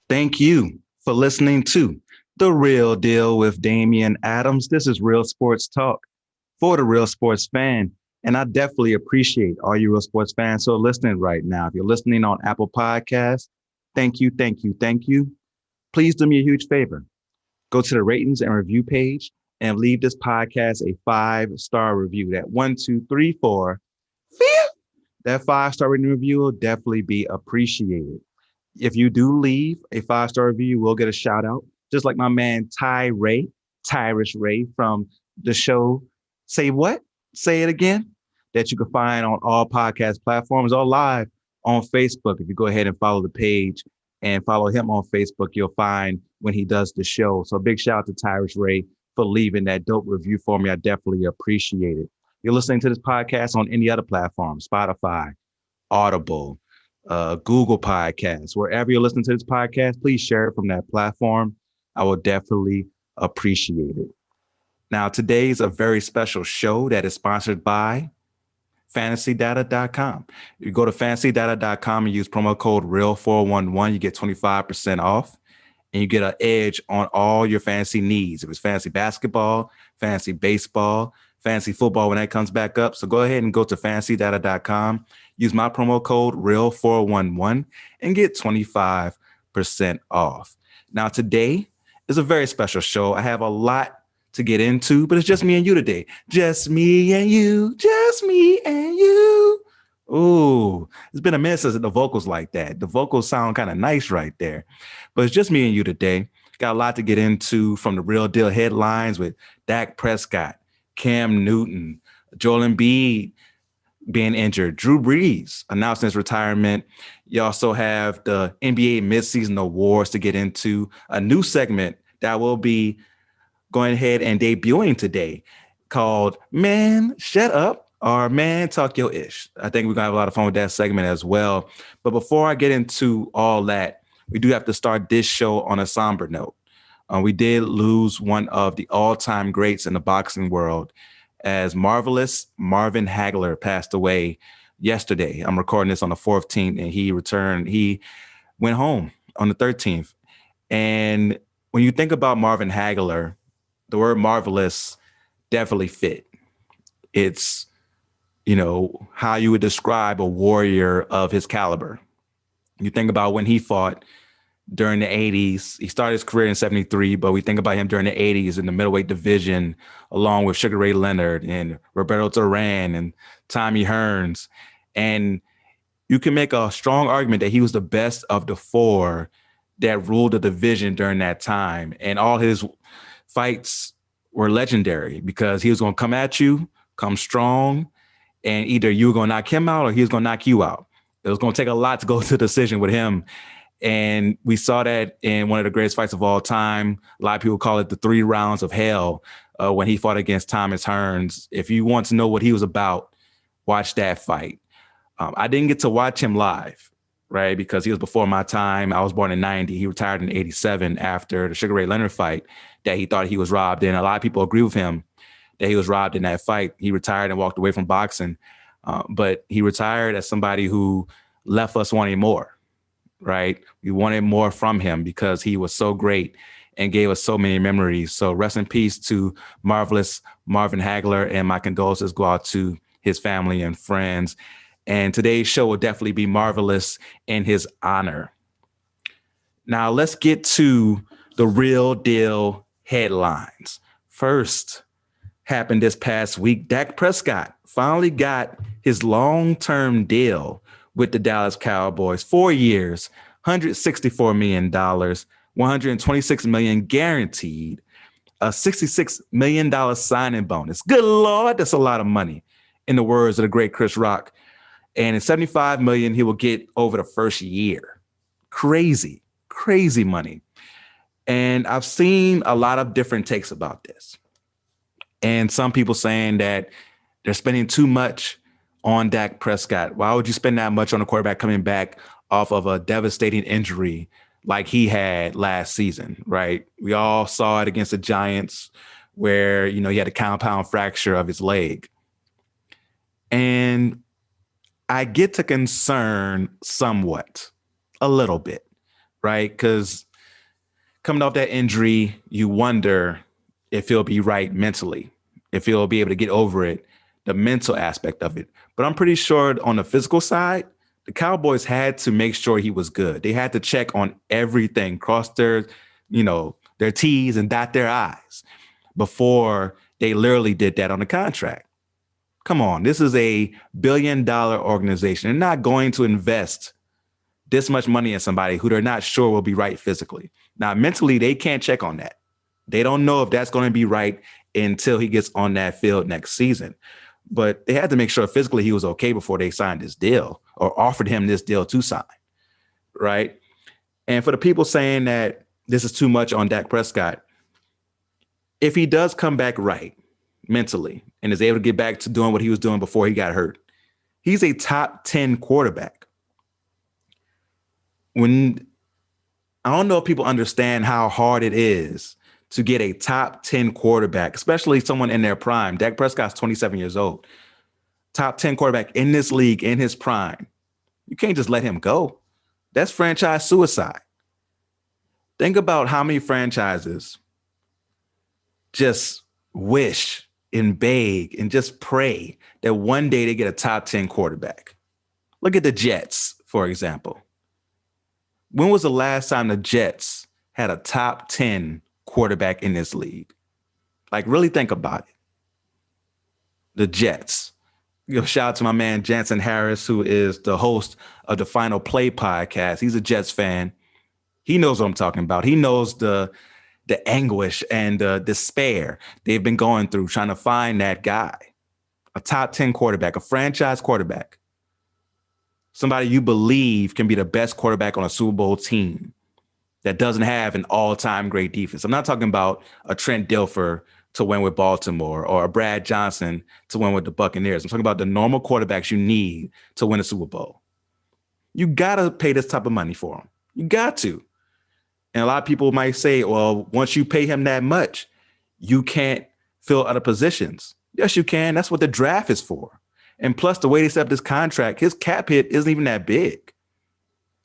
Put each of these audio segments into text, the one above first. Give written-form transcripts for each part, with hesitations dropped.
Thank you for listening to The Real Deal with Damian Adams. This is Real Sports Talk for the Real Sports fan. And I definitely appreciate all you Real Sports fans who are listening right now. If you're listening on Apple Podcasts, thank you, thank you, thank you. Please do me a huge favor. Go to the ratings and review page and leave this podcast a 5-star review. That 1, 2, 3, 4, 5. That 5-star rating review will definitely be appreciated. If you do leave a 5-star review, you will get a shout out, just like my man Tyrus Ray from the show Say What? Say It Again, that you can find on all podcast platforms or live on Facebook. If you go ahead and follow the page and follow him on Facebook, you'll find when he does the show. So big shout out to Tyrus Ray for leaving that dope review for me. I definitely appreciate it. You're listening to this podcast on any other platform, Spotify, Audible, Google Podcasts, wherever you're listening to this podcast, please share it from that platform. I will definitely appreciate it. Now, today's a very special show that is sponsored by fantasydata.com. If you go to fantasydata.com and use promo code REAL411, you get 25% off and you get an edge on all your fantasy needs. If it's fantasy basketball, fantasy baseball, fantasy football when that comes back up. So go ahead and go to fantasydata.com, use my promo code REAL411 and get 25% off. Now, today is a very special show. I have a lot to get into, but it's just me and you today. Just me and you, just me and you. Ooh, it's been a minute since the vocals like that. The vocals sound kind of nice right there, but it's just me and you today. Got a lot to get into, from the Real Deal headlines with Dak Prescott, Cam Newton, Joel Embiid being injured, Drew Brees announcing his retirement. You also have the NBA midseason awards to get into, a new segment that will be going ahead and debuting today called Man Shut Up or Man Talk Your Ish. I think we're going to have a lot of fun with that segment as well. But before I get into all that, we do have to start this show on a somber note. We did lose one of the all-time greats in the boxing world, as marvelous Marvin Hagler passed away yesterday. I'm recording this on the 14th, and he went home on the 13th. And when you think about Marvin Hagler, the word marvelous definitely fit. It's, how you would describe a warrior of his caliber. You think about when he fought during the 80s. He started his career in 73, but we think about him during the 80s in the middleweight division, along with Sugar Ray Leonard and Roberto Duran and Tommy Hearns. And you can make a strong argument that he was the best of the four that ruled the division during that time. And all his fights were legendary because he was going to come at you, come strong, and either you were going to knock him out or he was going to knock you out. It was going to take a lot to go to a decision with him. And we saw that in one of the greatest fights of all time. A lot of people call it the 3 rounds of hell when he fought against Thomas Hearns. If you want to know what he was about, watch that fight. I didn't get to watch him live, right? Because he was before my time. I was born in 90. He retired in 87 after the Sugar Ray Leonard fight that he thought he was robbed in. A lot of people agree with him that he was robbed in that fight. He retired and walked away from boxing. But he retired as somebody who left us wanting more. Right? We wanted more from him because he was so great and gave us so many memories. So rest in peace to marvelous Marvin Hagler, and my condolences go out to his family and friends. And today's show will definitely be marvelous in his honor. Now let's get to the Real Deal headlines. First, happened this past week, Dak Prescott finally got his long-term deal with the Dallas Cowboys. 4 years, $164 million, $126 million guaranteed, a $66 million signing bonus. Good Lord, that's a lot of money, in the words of the great Chris Rock. And in $75 million he will get over the first year. Crazy, crazy money. And I've seen a lot of different takes about this. And some people saying that they're spending too much on Dak Prescott. Why would you spend that much on a quarterback coming back off of a devastating injury like he had last season, right? We all saw it against the Giants where, he had a compound fracture of his leg. And I get to concern somewhat, a little bit, right? Because coming off that injury, you wonder if he'll be right mentally, if he'll be able to get over it, the mental aspect of it. But I'm pretty sure on the physical side, the Cowboys had to make sure he was good. They had to check on everything, cross their T's and dot their I's before they literally did that on the contract. Come on, this is a billion-dollar organization. They're not going to invest this much money in somebody who they're not sure will be right physically. Now, mentally, they can't check on that. They don't know if that's going to be right until he gets on that field next season. But they had to make sure physically he was okay before they signed this deal or offered him this deal to sign, right? And for the people saying that this is too much on Dak Prescott, if he does come back right mentally and is able to get back to doing what he was doing before he got hurt, he's a top 10 quarterback. When I don't know if people understand how hard it is to get a top 10 quarterback, especially someone in their prime. Dak Prescott's 27 years old. Top 10 quarterback in this league in his prime. You can't just let him go. That's franchise suicide. Think about how many franchises just wish and beg and just pray that one day they get a top 10 quarterback. Look at the Jets, for example. When was the last time the Jets had a top 10 quarterback in this league? Like, really think about it. The Jets. Shout out to my man Jansen Harris, who is the host of the Final Play podcast. He's a Jets fan. He knows what I'm talking about. He knows the anguish and the despair they've been going through trying to find that guy, a top 10 quarterback, a franchise quarterback, somebody you believe can be the best quarterback on a Super Bowl team that doesn't have an all-time great defense. I'm not talking about a Trent Dilfer to win with Baltimore or a Brad Johnson to win with the Buccaneers. I'm talking about the normal quarterbacks you need to win a Super Bowl. You got to pay this type of money for them. You got to. And a lot of people might say, well, once you pay him that much, you can't fill other positions. Yes, you can. That's what the draft is for. And plus, the way they set up this contract, his cap hit isn't even that big.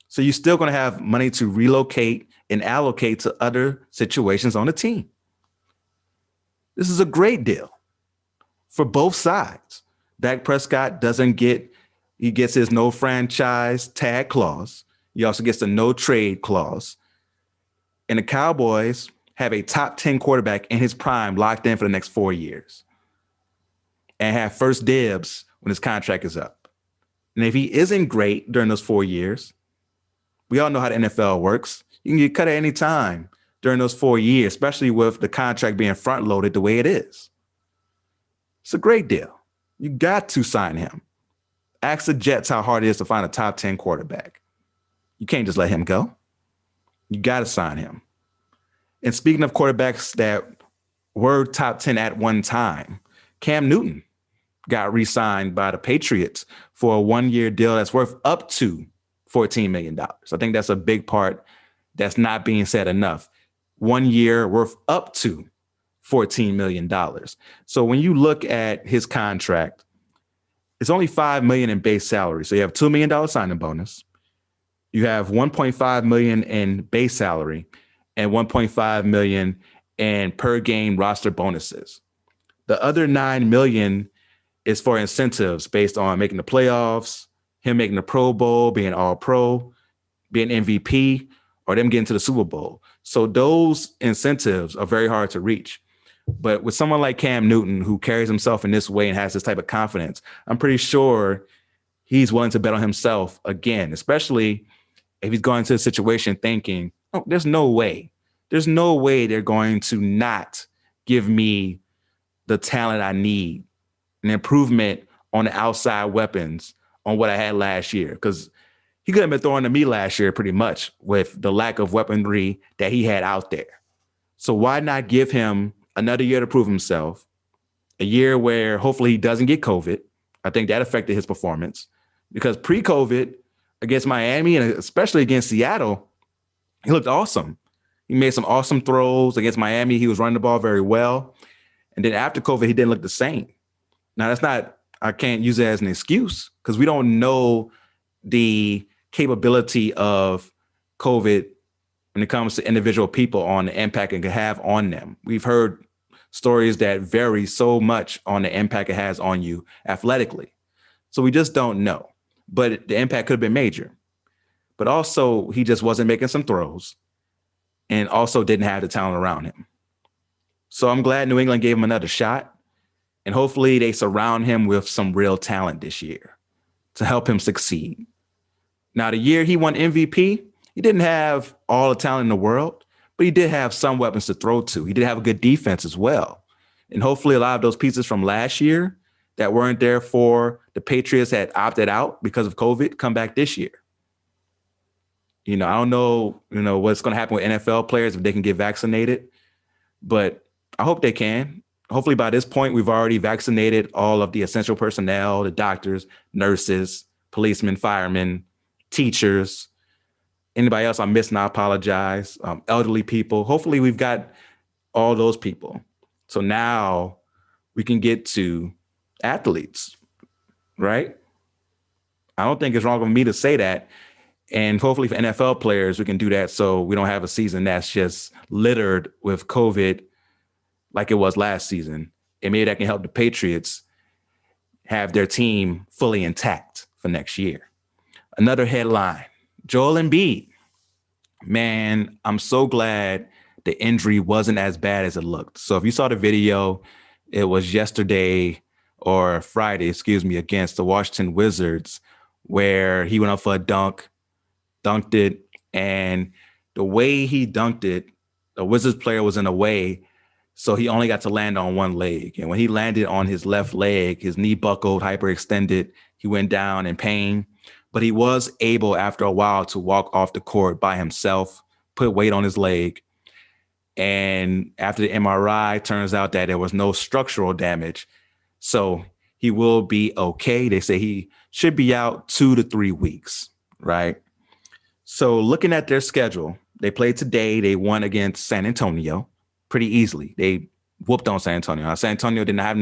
So you're still going to have money to relocate and allocate to other situations on the team. This is a great deal for both sides. Dak Prescott he gets his no franchise tag clause. He also gets the no trade clause. And the Cowboys have a top 10 quarterback in his prime locked in for the next 4 years and have first dibs when his contract is up. And if he isn't great during those 4 years, we all know how the NFL works. You can get cut at any time during those 4 years, especially with the contract being front loaded the way it is. It's a great deal. You got to sign him. Ask the Jets how hard it is to find a top 10 quarterback. You can't just let him go. You got to sign him. And speaking of quarterbacks that were top 10 at one time, Cam Newton got re-signed by the Patriots for a 1-year deal that's worth up to $14 million. I think that's a big part that's not being said enough. 1 year worth up to $14 million. So when you look at his contract, it's only $5 million in base salary. So you have $2 million signing bonus. You have $1.5 million in base salary and $1.5 million in per game roster bonuses. The other $9 million is for incentives based on making the playoffs, him making the Pro Bowl, being All Pro, being MVP, or them getting to the Super Bowl. So those incentives are very hard to reach. But with someone like Cam Newton, who carries himself in this way and has this type of confidence, I'm pretty sure he's willing to bet on himself again, especially if he's going into a situation thinking, oh, there's no way they're going to not give me the talent I need, an improvement on the outside weapons on what I had last year. Because he could have been throwing to me last year pretty much with the lack of weaponry that he had out there. So why not give him another year to prove himself, a year where hopefully he doesn't get COVID. I think that affected his performance because pre-COVID against Miami and especially against Seattle, he looked awesome. He made some awesome throws against Miami. He was running the ball very well. And then after COVID, he didn't look the same. Now, I can't use it as an excuse because we don't know the capability of COVID when it comes to individual people on the impact it can have on them. We've heard stories that vary so much on the impact it has on you athletically. So we just don't know. But the impact could have been major. But also, he just wasn't making some throws and also didn't have the talent around him. So I'm glad New England gave him another shot. And hopefully they surround him with some real talent this year to help him succeed. Now, the year he won MVP, he didn't have all the talent in the world, but he did have some weapons to throw to. He did have a good defense as well. And hopefully a lot of those pieces from last year that weren't there for the Patriots had opted out because of COVID come back this year. I don't know, what's going to happen with NFL players if they can get vaccinated, but I hope they can. Hopefully by this point, we've already vaccinated all of the essential personnel, the doctors, nurses, policemen, firemen, teachers, anybody else I'm missing, I apologize. Elderly people. Hopefully we've got all those people. So now we can get to athletes, right? I don't think it's wrong for me to say that. And hopefully for NFL players, we can do that so we don't have a season that's just littered with COVID like it was last season. And maybe that can help the Patriots have their team fully intact for next year. Another headline, Joel Embiid. Man, I'm so glad the injury wasn't as bad as it looked. So if you saw the video, it was yesterday or Friday, against the Washington Wizards, where he went up for a dunked it. And the way he dunked it, the Wizards player was in a way, so he only got to land on one leg. And when he landed on his left leg, his knee buckled, hyperextended. He went down in pain. But he was able, after a while, to walk off the court by himself, put weight on his leg. And after the MRI, turns out that there was no structural damage. So he will be okay. They say he should be out 2 to 3 weeks, right? So looking at their schedule, they played today. They won against San Antonio pretty easily. They whooped on San Antonio. San Antonio did not have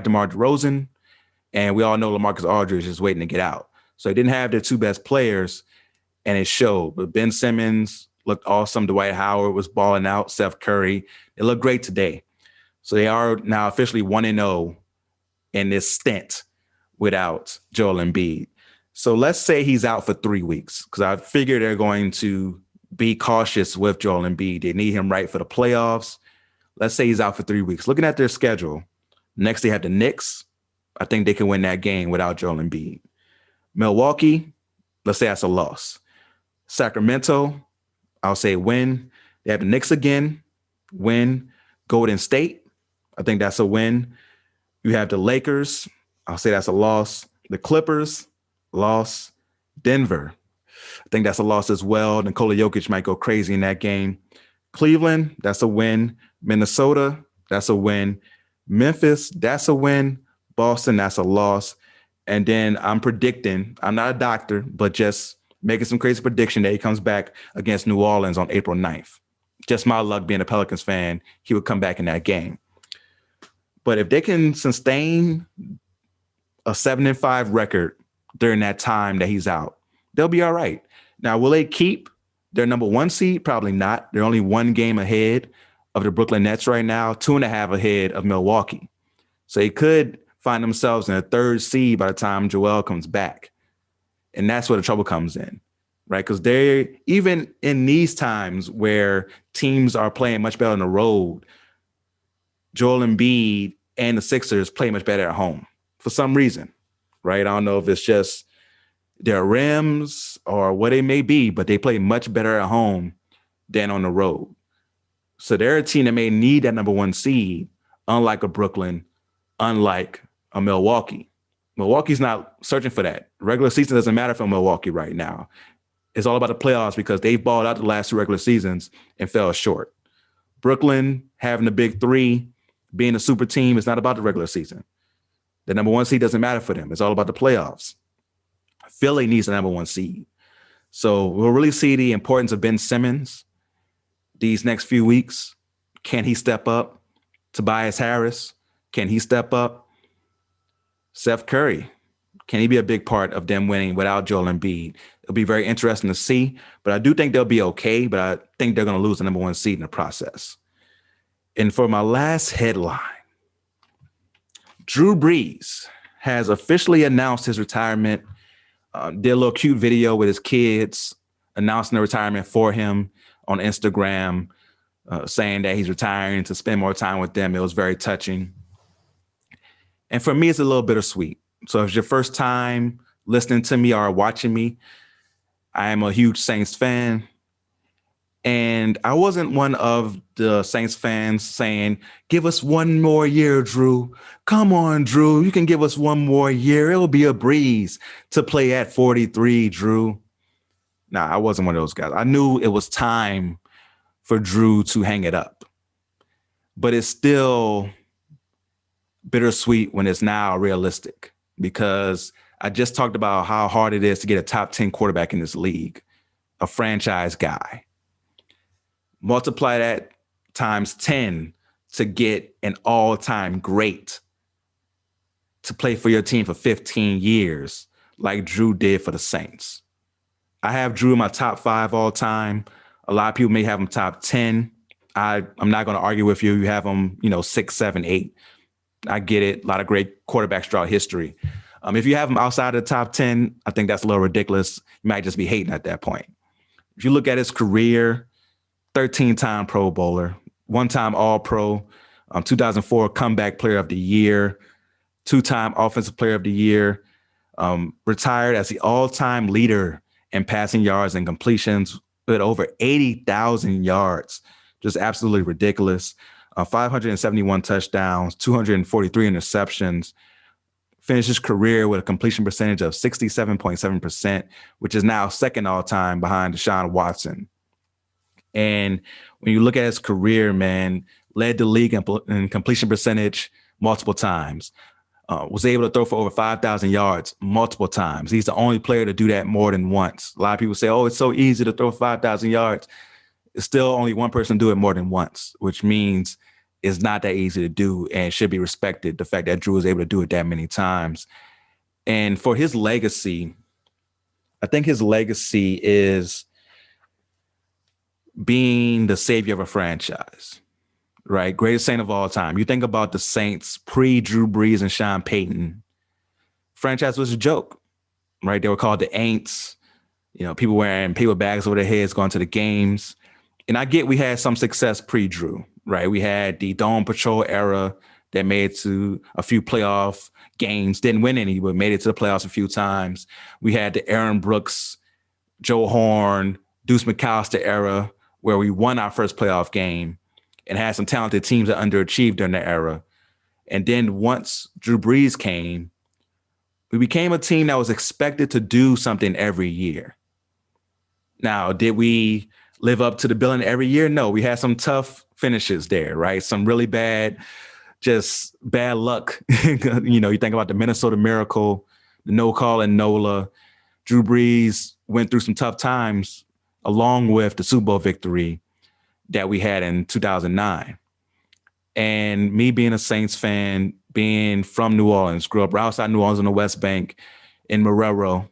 DeMar DeRozan, and we all know LaMarcus Aldridge is waiting to get out. So they didn't have their two best players, and it showed. But Ben Simmons looked awesome. Dwight Howard was balling out. Steph Curry. It looked great today. So they are now officially 1-0 in this stint without Joel Embiid. So let's say he's out for 3 weeks, because I figure they're going to be cautious with Joel Embiid. They need him right for the playoffs. Let's say he's out for 3 weeks. Looking at their schedule, next they have the Knicks. I think they can win that game without Joel Embiid. Milwaukee, let's say that's a loss. Sacramento, I'll say win. They have the Knicks again, win. Golden State, I think that's a win. You have the Lakers, I'll say that's a loss. The Clippers, loss. Denver, I think that's a loss as well. Nikola Jokic might go crazy in that game. Cleveland, that's a win. Minnesota, that's a win. Memphis, that's a win. Boston, that's a loss. And then I'm predicting, I'm not a doctor, but just making some crazy prediction that he comes back against New Orleans on April 9th. Just my luck being a Pelicans fan, he would come back in that game. But if they can sustain a 7-5 record during that time that he's out, they'll be all right. Now, will they keep their number 1 seed? Probably not. They're only 1 game ahead of the Brooklyn Nets right now, 2.5 ahead of Milwaukee. So they could find themselves in a 3rd seed by the time Joel comes back. And that's where the trouble comes in, right? Because they're even in these times where teams are playing much better on the road, Joel Embiid and the Sixers play much better at home for some reason, right? I don't know if it's just their rims or what it may be, but they play much better at home than on the road. So they're a team that may need that number 1 seed, unlike a Brooklyn, unlike a Milwaukee. Milwaukee's not searching for that. Regular season doesn't matter for Milwaukee right now. It's all about the playoffs because they've balled out the last 2 regular seasons and fell short. Brooklyn having the big 3, being a super team, is not about the regular season. The number 1 seed doesn't matter for them. It's all about the playoffs. Philly needs the number 1 seed. So we'll really see the importance of Ben Simmons these next few weeks. Can he step up? Tobias Harris, can he step up? Steph Curry, can he be a big part of them winning without Joel Embiid? It'll be very interesting to see, but I do think they'll be okay, but I think they're going to lose the number 1 seed in the process. And for my last headline, Drew Brees has officially announced his retirement. Did a little cute video with his kids announcing the retirement for him on Instagram, saying that he's retiring to spend more time with them. It was very touching. And for me, it's a little bittersweet. So if it's your first time listening to me or watching me, I am a huge Saints fan. And I wasn't one of the Saints fans saying, give us one more year, Drew. Come on, Drew. You can give us one more year. It'll be a breeze to play at 43, Drew. Nah, I wasn't one of those guys. I knew it was time for Drew to hang it up. But it's still bittersweet when it's now realistic, because I just talked about how hard it is to get a top 10 quarterback in this league, a franchise guy. Multiply that times 10 to get an all-time great to play for your team for 15 years like Drew did for the Saints. I have Drew in my top 5 all time. A lot of people may have him top 10. I'm not going to argue with you. You have him, 6, 7, 8. I get it. A lot of great quarterbacks throughout history. If you have him outside of the top 10, I think that's a little ridiculous. You might just be hating at that point. If you look at his career, 13-time Pro Bowler, 1-time All-Pro, 2004 Comeback Player of the Year, 2-time Offensive Player of the Year, retired as the all-time leader in passing yards and completions with over 80,000 yards. Just absolutely ridiculous. 571 touchdowns, 243 interceptions. Finished his career with a completion percentage of 67.7%, which is now second all-time behind Deshaun Watson. And when you look at his career, man, led the league in completion percentage multiple times. Was able to throw for over 5,000 yards multiple times. He's the only player to do that more than once. A lot of people say, oh, it's so easy to throw 5,000 yards. It's still only one person do it more than once, which means it's not that easy to do and should be respected, the fact that Drew was able to do it that many times. And for his legacy, I think his legacy is being the savior of a franchise, right? Greatest Saint of all time. You think about the Saints pre-Drew Brees and Sean Payton. Franchise was a joke, right? They were called the Aints. People wearing paper bags over their heads going to the games. And I get we had some success pre-Drew, right? We had the Dome Patrol era that made it to a few playoff games. Didn't win any, but made it to the playoffs a few times. We had the Aaron Brooks, Joe Horn, Deuce McAllister era, where we won our first playoff game and had some talented teams that underachieved during that era. And then once Drew Brees came, we became a team that was expected to do something every year. Now, did we live up to the billing every year? No, we had some tough finishes there, right? Some really bad, just bad luck. You think about the Minnesota Miracle, the no call in NOLA. Drew Brees went through some tough times along with the Super Bowl victory that we had in 2009. And me being a Saints fan, being from New Orleans, grew up right outside New Orleans on the West Bank in Marrero.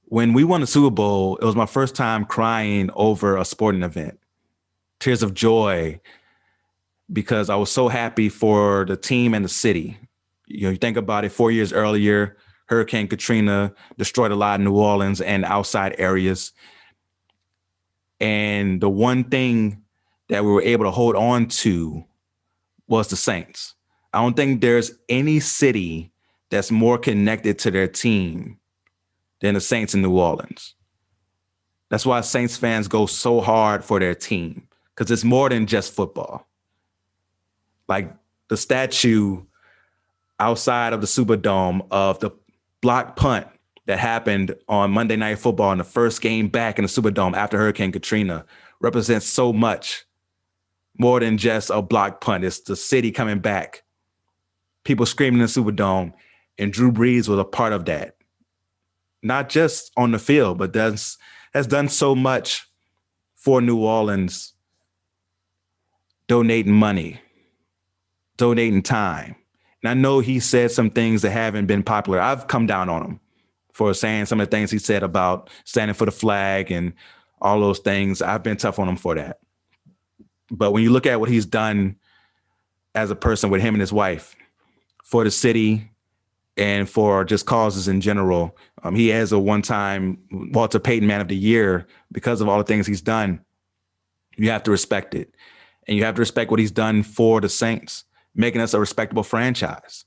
When we won the Super Bowl, it was my first time crying over a sporting event. Tears of joy, because I was so happy for the team and the city. You think about it, 4 years earlier, Hurricane Katrina destroyed a lot of New Orleans and outside areas. And the one thing that we were able to hold on to was the Saints. I don't think there's any city that's more connected to their team than the Saints in New Orleans. That's why Saints fans go so hard for their team, because it's more than just football. Like the statue outside of the Superdome of the block punt that happened on Monday Night Football in the first game back in the Superdome after Hurricane Katrina represents so much more than just a block punt. It's the city coming back, people screaming in the Superdome, and Drew Brees was a part of that. Not just on the field, but has done so much for New Orleans, donating money, donating time. And I know he said some things that haven't been popular. I've come down on him for saying some of the things he said about standing for the flag and all those things. I've been tough on him for that. But when you look at what he's done as a person with him and his wife for the city and for just causes in general, he has a one-time Walter Payton Man of the Year because of all the things he's done. You have to respect it. And you have to respect what he's done for the Saints, making us a respectable franchise.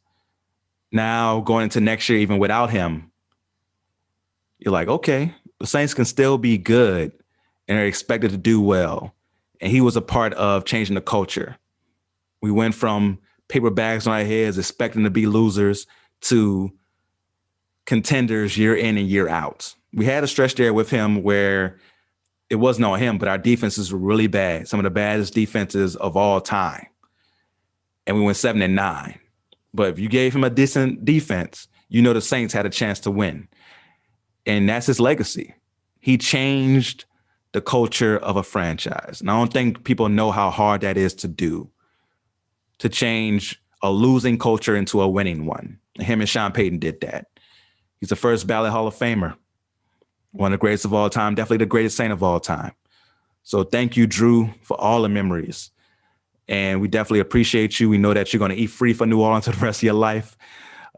Now, going into next year, even without him, you're like, okay, the Saints can still be good and are expected to do well. And he was a part of changing the culture. We went from paper bags on our heads, expecting to be losers, to contenders year in and year out. We had a stretch there with him where it wasn't on him, but our defenses were really bad. Some of the baddest defenses of all time. And we went 7-9. But if you gave him a decent defense, you know the Saints had a chance to win. And that's his legacy. He changed the culture of a franchise. And I don't think people know how hard that is to do, to change a losing culture into a winning one. Him and Sean Payton did that. He's the first ballot Hall of Famer, one of the greatest of all time, definitely the greatest Saint of all time. So thank you, Drew, for all the memories. And we definitely appreciate you. We know that you're going to eat free for New Orleans for the rest of your life.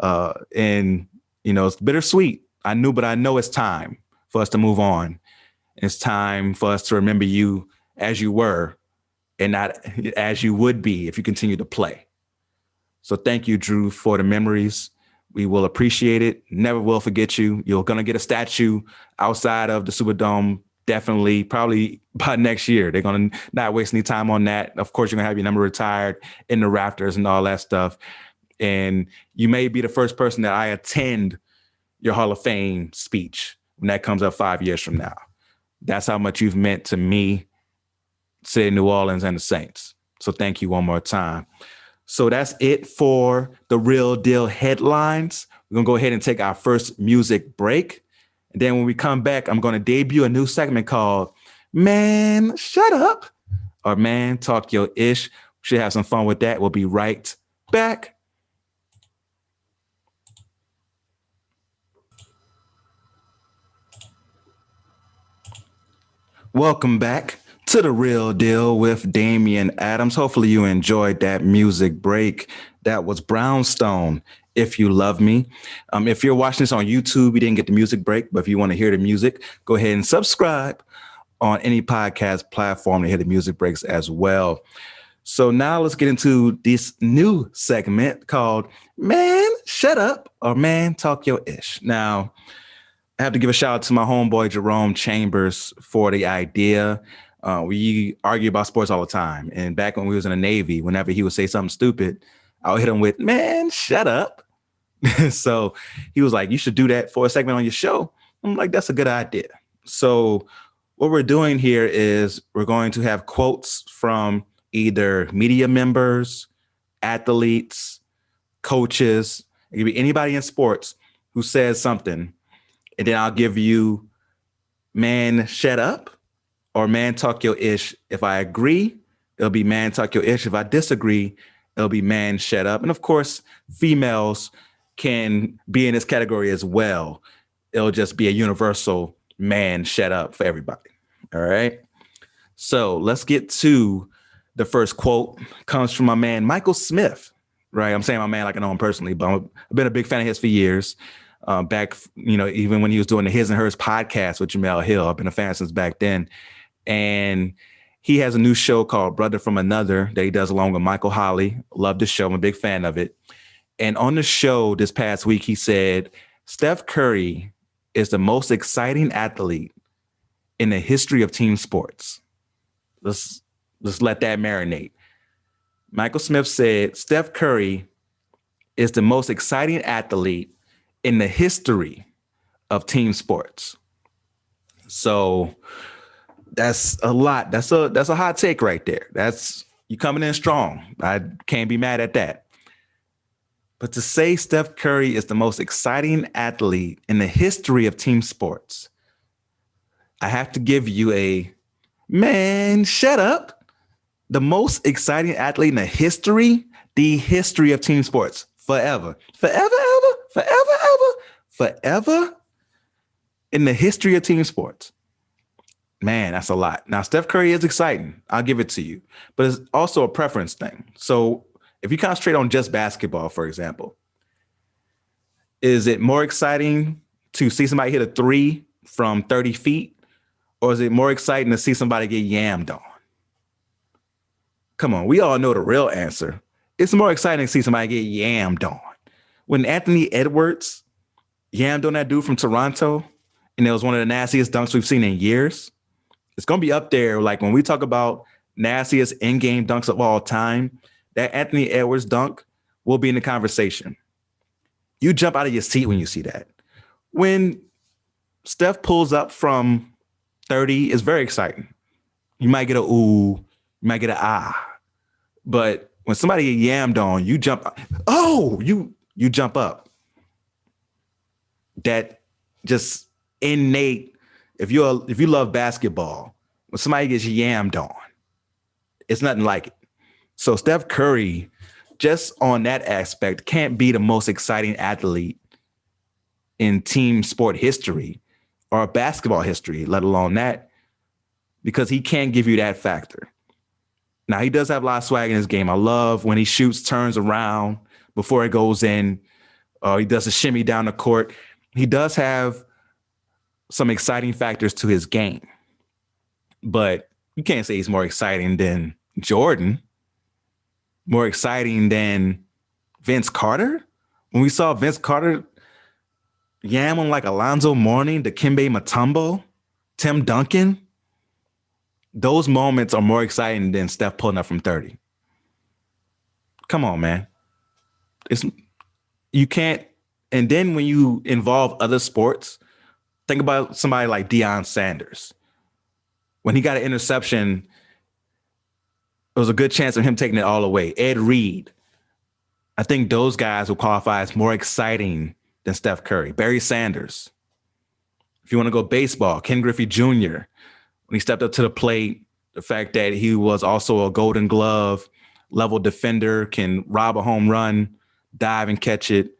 And, you know, it's bittersweet. I know it's time for us to move on. It's time for us to remember you as you were and not as you would be if you continue to play. So thank you, Drew, for the memories. We will appreciate it. Never will forget you. You're going to get a statue outside of the Superdome, definitely, probably by next year. They're going to not waste any time on that. Of course, you're going to have your number retired in the rafters and all that stuff. And you may be the first person that I attend your Hall of Fame speech when that comes up 5 years from now. That's how much you've meant to me, City of New Orleans, and the Saints. So thank you one more time. So that's it for the Real Deal headlines. We're going to go ahead and take our first music break. And then when we come back, I'm going to debut a new segment called Man, Shut Up, or Man, Talk Your Ish. We should have some fun with that. We'll be right back. Welcome back to The Real Deal with Damian Adams. Hopefully you enjoyed that music break. That was Brownstone, If You Love Me. If you're watching this on YouTube, you didn't get the music break, but if you want to hear the music, go ahead and subscribe on any podcast platform to hear the music breaks as well. So now let's get into this new segment called Man, Shut Up, or Man, Talk Your Ish. Now, I have to give a shout out to my homeboy, Jerome Chambers, for the idea. We argue about sports all the time. And back when we was in the Navy, whenever he would say something stupid, I would hit him with, man, shut up. So he was like, you should do that for a segment on your show. I'm like, that's a good idea. So what we're doing here is we're going to have quotes from either media members, athletes, coaches. It could be anybody in sports who says something. And then I'll give you man, shut up, or man, talk your ish. If I agree, it'll be man, talk your ish. If I disagree, it'll be man, shut up. And of course, females can be in this category as well. It'll just be a universal man, shut up for everybody. All right. So let's get to the first quote. Comes from my man, Michael Smith. Right. I'm saying my man like I know him personally, but I've been a big fan of his for years. Back, you know, even when he was doing the His and Hers podcast with Jamel Hill, I've been a fan since back then. And he has a new show called Brother from Another that he does along with Michael Holley. Love the show. I'm a big fan of it. And on the show this past week, he said, Steph Curry is the most exciting athlete in the history of team sports. Let's let that marinate. Michael Smith said, Steph Curry is the most exciting athlete in the history of team sports. So that's a lot. That's a hot take right there. That's you coming in strong. I can't be mad at that. But to say Steph Curry is the most exciting athlete in the history of team sports, I have to give you a man, shut up. The most exciting athlete in the history of team sports. Forever. Forever, ever, forever, ever, forever. in the history of team sports. Man, that's a lot. Now, Steph Curry is exciting. I'll give it to you. But it's also a preference thing. So if you concentrate on just basketball, for example, is it more exciting to see somebody hit a three from 30 feet? Or is it more exciting to see somebody get yammed on? Come on, we all know the real answer. It's more exciting to see somebody get yammed on. When Anthony Edwards yammed on that dude from Toronto, and it was one of the nastiest dunks we've seen in years, it's going to be up there. Like when we talk about nastiest in-game dunks of all time, that Anthony Edwards dunk will be in the conversation. You jump out of your seat when you see that. When Steph pulls up from 30, it's very exciting. You might get a ooh, you might get an ah. But when somebody get yammed on, you jump. Oh, you jump up. That just innate. If you love basketball, when somebody gets yammed on, it's nothing like it. So Steph Curry, just on that aspect, can't be the most exciting athlete in team sport history or basketball history, let alone that, because he can't give you that factor. Now, he does have a lot of swag in his game. I love when he shoots, turns around before it goes in. He does a shimmy down the court. He does have some exciting factors to his game. But you can't say he's more exciting than Jordan, more exciting than Vince Carter. When we saw Vince Carter yam on like Alonzo Mourning, Dikembe Mutombo, Tim Duncan, those moments are more exciting than Steph pulling up from 30. Come on, man. You can't. And then when you involve other sports, think about somebody like Deion Sanders. When he got an interception, it was a good chance of him taking it all away. Ed Reed. I think those guys will qualify as more exciting than Steph Curry. Barry Sanders. If you want to go baseball, Ken Griffey Jr., when he stepped up to the plate, the fact that he was also a Golden Glove level defender, can rob a home run, dive and catch it.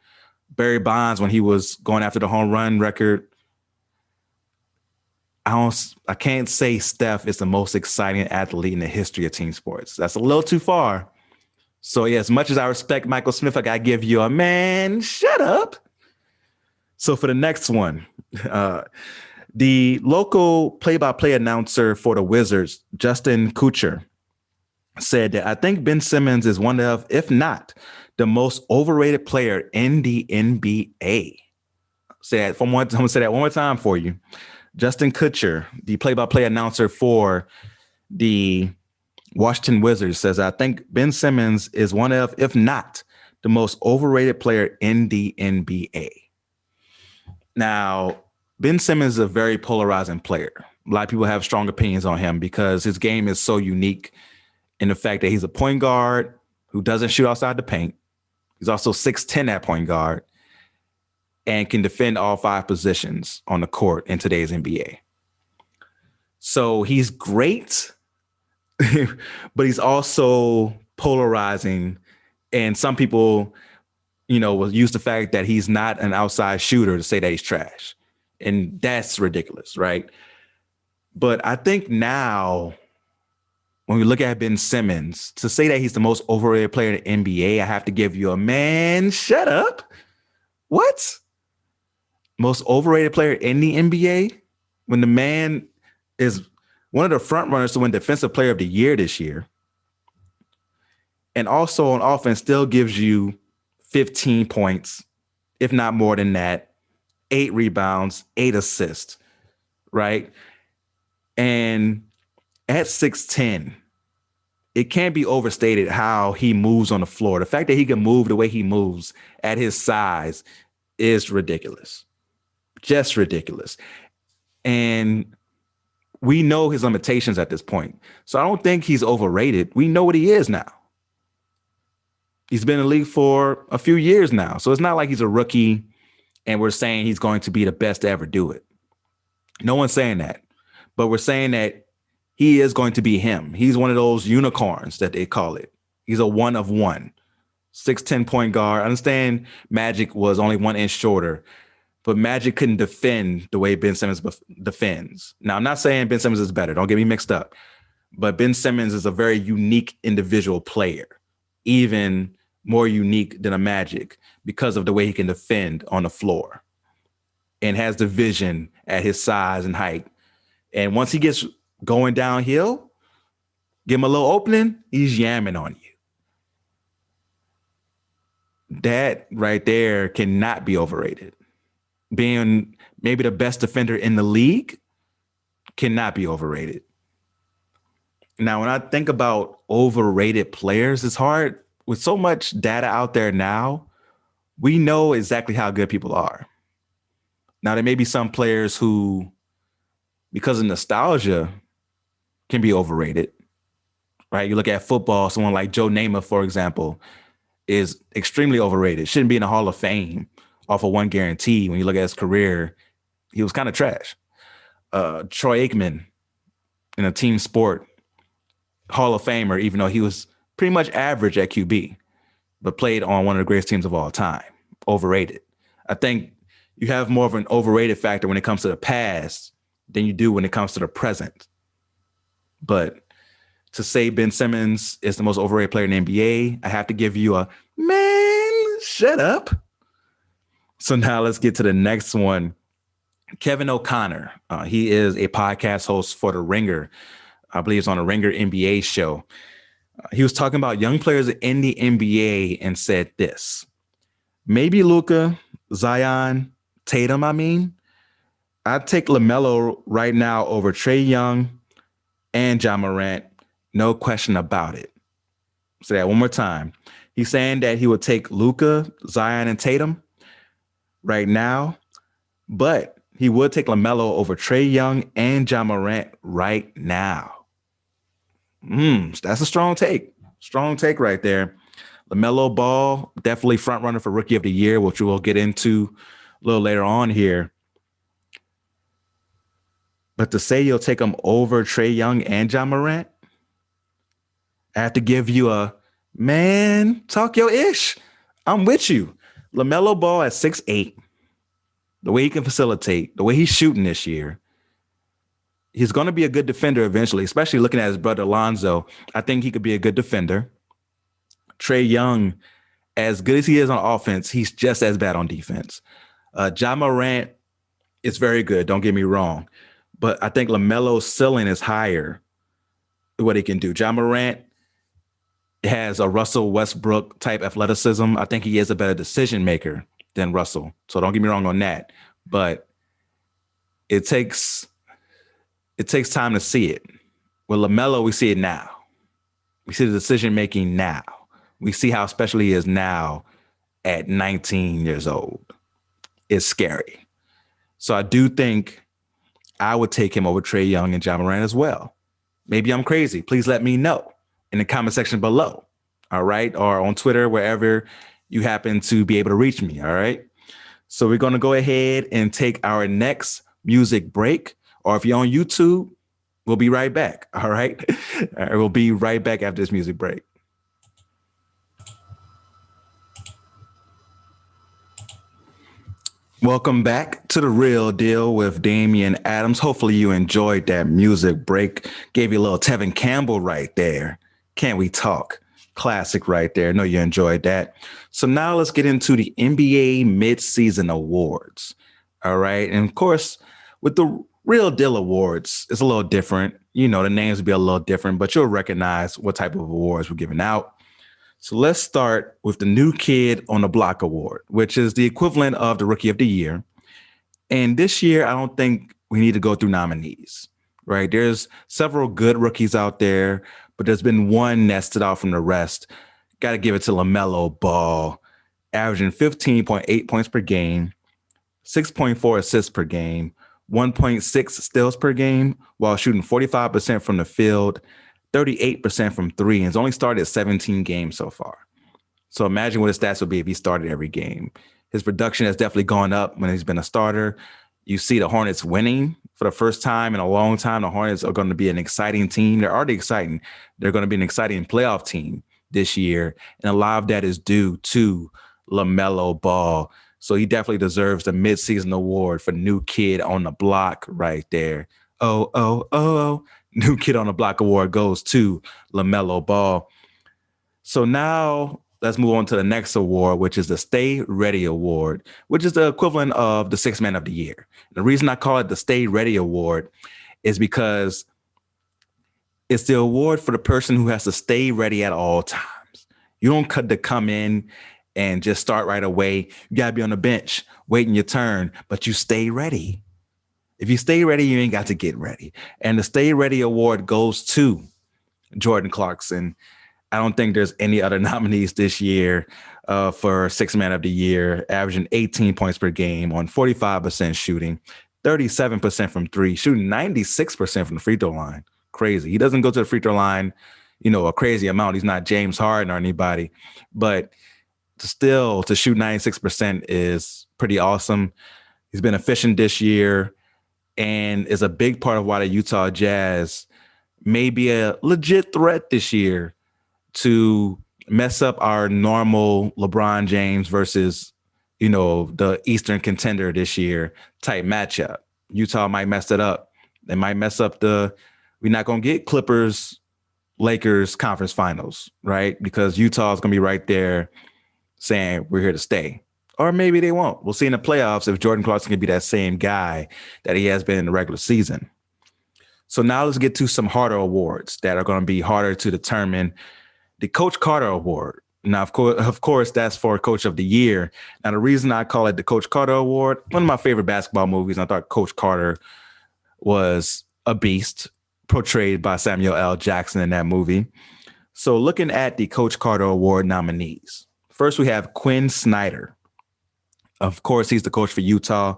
Barry Bonds, when he was going after the home run record. I can't say Steph is the most exciting athlete in the history of team sports. That's a little too far. So, yeah, as much as I respect Michael Smith, I got to give you a man, shut up. So for the next one, the local play-by-play announcer for the Wizards, Justin Kutcher, said that I think Ben Simmons is one of, if not, the most overrated player in the NBA. I'm going to say that one more time for you. Justin Kutcher, the play-by-play announcer for the Washington Wizards, says, I think Ben Simmons is one of, if not, the most overrated player in the NBA. Now, Ben Simmons is a very polarizing player. A lot of people have strong opinions on him because his game is so unique in the fact that he's a point guard who doesn't shoot outside the paint. He's also 6'10" at point guard and can defend all five positions on the court in today's NBA. So he's great, but he's also polarizing. And some people, will use the fact that he's not an outside shooter to say that he's trash. And that's ridiculous, right? But I think now, when we look at Ben Simmons, to say that he's the most overrated player in the NBA, I have to give you a man, shut up. What? Most overrated player in the NBA? When the man is one of the front runners to win Defensive Player of the Year this year. And also on offense still gives you 15 points, if not more than that, 8 rebounds, 8 assists, right? And at 6'10", it can't be overstated how he moves on the floor. The fact that he can move the way he moves at his size is ridiculous. Just ridiculous. And we know his limitations at this point. So I don't think he's overrated. We know what he is now. He's been in the league for a few years now. So it's not like he's a rookie and we're saying he's going to be the best to ever do it. No one's saying that. But we're saying that he is going to be him. He's one of those unicorns that they call it. He's a one of one. 6'10" point guard. I understand Magic was only 1 inch shorter, but Magic couldn't defend the way Ben Simmons defends. Now, I'm not saying Ben Simmons is better. Don't get me mixed up. But Ben Simmons is a very unique individual player, even more unique than a Magic because of the way he can defend on the floor and has the vision at his size and height. And once he gets going downhill, give him a little opening, he's yamming on you. That right there cannot be overrated. Being maybe the best defender in the league cannot be overrated. Now, when I think about overrated players, it's hard. With so much data out there now, we know exactly how good people are. Now, there may be some players who, because of nostalgia, can be overrated, right? You look at football, someone like Joe Namath, for example, is extremely overrated. Shouldn't be in the Hall of Fame off of one guarantee. When you look at his career, he was kind of trash. Troy Aikman, in a team sport, Hall of Famer, even though he was pretty much average at QB, but played on one of the greatest teams of all time. Overrated. I think you have more of an overrated factor when it comes to the past than you do when it comes to the present. But to say Ben Simmons is the most overrated player in the NBA, I have to give you a, man, shut up. So now let's get to the next one. Kevin O'Connor. He is a podcast host for The Ringer. I believe it's on a Ringer NBA show. He was talking about young players in the NBA and said this: maybe Luka, Zion, Tatum, I'd take LaMelo right now over Trae Young and Ja Morant. No question about it. Say that one more time. He's saying that he would take Luka, Zion, and Tatum right now, but he would take LaMelo over Trae Young and Ja Morant right now. That's a strong take. Strong take right there. LaMelo Ball, definitely front runner for Rookie of the Year, which we'll get into a little later on here. But to say you'll take him over Trae Young and Ja Morant, I have to give you a, man, talk your ish. I'm with you. LaMelo Ball at 6'8", the way he can facilitate, the way he's shooting this year, he's going to be a good defender eventually, especially looking at his brother Lonzo. I think he could be a good defender. Trae Young, as good as he is on offense, he's just as bad on defense. Ja Morant is very good, don't get me wrong. But I think LaMelo's ceiling is higher than what he can do. Ja Morant has a Russell Westbrook type athleticism. I think he is a better decision maker than Russell. So don't get me wrong on that. But it takes time to see it. With LaMelo, we see it now. We see the decision-making now. We see how special he is now at 19 years old. It's scary. So I do think I would take him over Trae Young and Ja Morant as well. Maybe I'm crazy. Please let me know in the comment section below. All right? Or on Twitter, wherever you happen to be able to reach me. All right? So we're going to go ahead and take our next music break. Or if you're on YouTube, we'll be right back. All right? We'll be right back after this music break. Welcome back to The Real Deal with Damian Adams. Hopefully you enjoyed that music break. Gave you a little Tevin Campbell right there. Can't we talk? Classic right there. I know you enjoyed that. So now let's get into the NBA midseason awards. All right? And of course, with the Real Deal Awards, it's a little different. You know, the names will be a little different, but you'll recognize what type of awards we're giving out. So let's start with the New Kid on the Block Award, which is the equivalent of the Rookie of the Year. And this year, I don't think we need to go through nominees, right? There's several good rookies out there, but there's been one that stood out from the rest. Got to give it to LaMelo Ball, averaging 15.8 points per game, 6.4 assists per game, 1.6 steals per game, while shooting 45% from the field, 38% from three, and has only started 17 games so far. So imagine what his stats would be if he started every game. His production has definitely gone up when he's been a starter. You see the Hornets winning for the first time in a long time. The Hornets are going to be an exciting team. They're already exciting. They're going to be an exciting playoff team this year. And a lot of that is due to LaMelo Ball. So he definitely deserves the midseason award for new kid on the block right there. Oh. New kid on the block award goes to LaMelo Ball. So now let's move on to the next award, which is the Stay Ready Award, which is the equivalent of the Sixth Man of the Year. The reason I call it the Stay Ready Award is because it's the award for the person who has to stay ready at all times. You don't come in and just start right away. You got to be on the bench waiting your turn, but you stay ready. If you stay ready, you ain't got to get ready. And the Stay Ready Award goes to Jordan Clarkson. I don't think there's any other nominees this year for Sixth Man of the Year, averaging 18 points per game on 45% shooting, 37% from three, shooting 96% from the free throw line. Crazy. He doesn't go to the free throw line, a crazy amount. He's not James Harden or anybody, but to shoot 96% is pretty awesome. He's been efficient this year and is a big part of why the Utah Jazz may be a legit threat this year to mess up our normal LeBron James versus, the Eastern contender this year type matchup. Utah might mess it up. They might mess up we're not going to get Clippers, Lakers conference finals, right? Because Utah is going to be right there saying we're here to stay. Or maybe they won't. We'll see in the playoffs if Jordan Clarkson can be that same guy that he has been in the regular season. So now let's get to some harder awards that are going to be harder to determine. The Coach Carter Award. Now, of course, that's for Coach of the Year. Now, the reason I call it the Coach Carter Award, one of my favorite basketball movies, I thought Coach Carter was a beast, portrayed by Samuel L. Jackson in that movie. So looking at the Coach Carter Award nominees, first we have Quinn Snyder. Of course, he's the coach for Utah.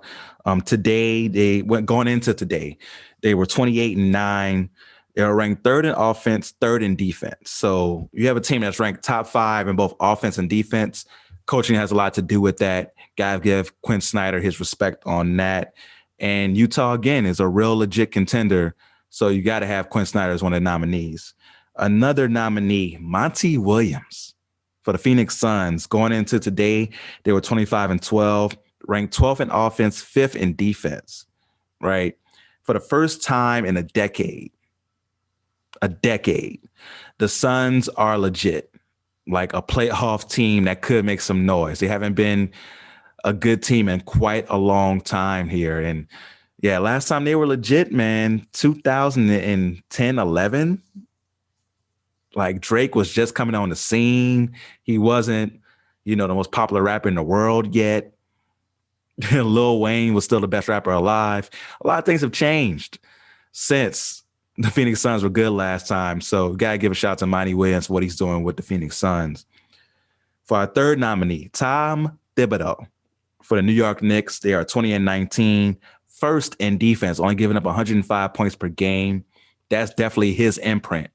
Today, they were 28-9. They are ranked third in offense, third in defense. So you have a team that's ranked top 5 in both offense and defense. Coaching has a lot to do with that. Got to give Quinn Snyder his respect on that. And Utah, again, is a real legit contender. So you got to have Quinn Snyder as one of the nominees. Another nominee, Monty Williams for the Phoenix Suns. Going into today, they were 25-12, ranked 12th in offense, 5th in defense, right? For the first time in a decade, the Suns are legit, like a playoff team that could make some noise. They haven't been a good team in quite a long time here. And yeah, last time they were legit, man, 2010, 11. Like Drake was just coming on the scene. He wasn't, the most popular rapper in the world yet. Lil Wayne was still the best rapper alive. A lot of things have changed since the Phoenix Suns were good last time. So got to give a shout out to Monty Williams for what he's doing with the Phoenix Suns. For our third nominee, Tom Thibodeau for the New York Knicks. They are 20-19, first in defense, only giving up 105 points per game. That's definitely his imprint.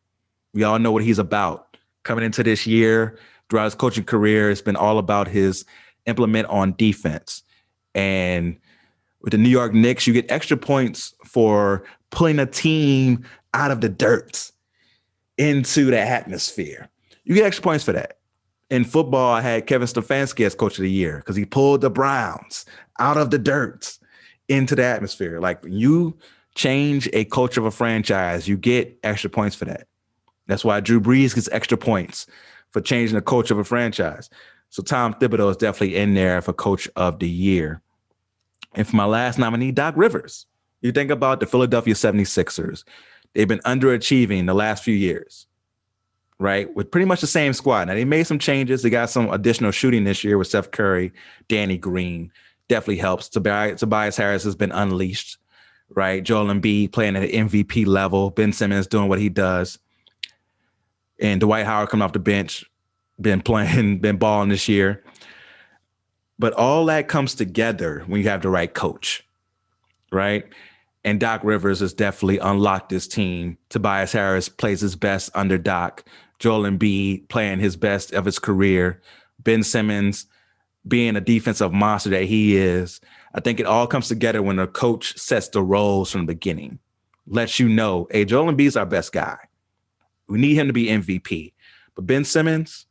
We all know what he's about. Coming into this year, throughout his coaching career, it's been all about his implement on defense. And with the New York Knicks, you get extra points for pulling a team out of the dirt into the atmosphere. You get extra points for that. In football, I had Kevin Stefanski as coach of the year because he pulled the Browns out of the dirt into the atmosphere. Like, when you change a culture of a franchise, you get extra points for that. That's why Drew Brees gets extra points for changing the culture of a franchise. So Tom Thibodeau is definitely in there for coach of the year. And for my last nominee, Doc Rivers. You think about the Philadelphia 76ers. They've been underachieving the last few years, right? With pretty much the same squad. Now, they made some changes. They got some additional shooting this year with Steph Curry, Danny Green. Definitely helps. Tobias Harris has been unleashed, right? Joel Embiid playing at an MVP level. Ben Simmons doing what he does. And Dwight Howard coming off the bench, been balling this year. But all that comes together when you have the right coach, right? And Doc Rivers has definitely unlocked this team. Tobias Harris plays his best under Doc. Joel Embiid playing his best of his career. Ben Simmons being a defensive monster that he is. I think it all comes together when a coach sets the roles from the beginning. Lets you know, hey, Joel Embiid's our best guy. We need him to be MVP. But Ben Simmons,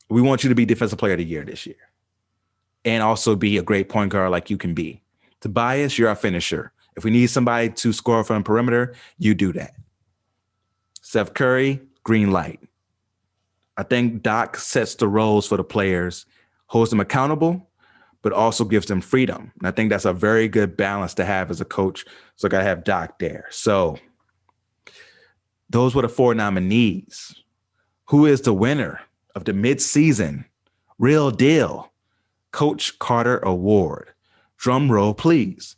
we want you to be Defensive Player of the Year this year. and also be a great point guard like you can be. Tobias, you're a finisher. If we need somebody to score from the perimeter, you do that. Steph Curry, green light. I think Doc sets the roles for the players, holds them accountable, but also gives them freedom. And I think that's a very good balance to have as a coach. So I got to have Doc there. So those were the 4 nominees. Who is the winner of the mid-season Real Deal Coach Carter Award? Drum roll, please.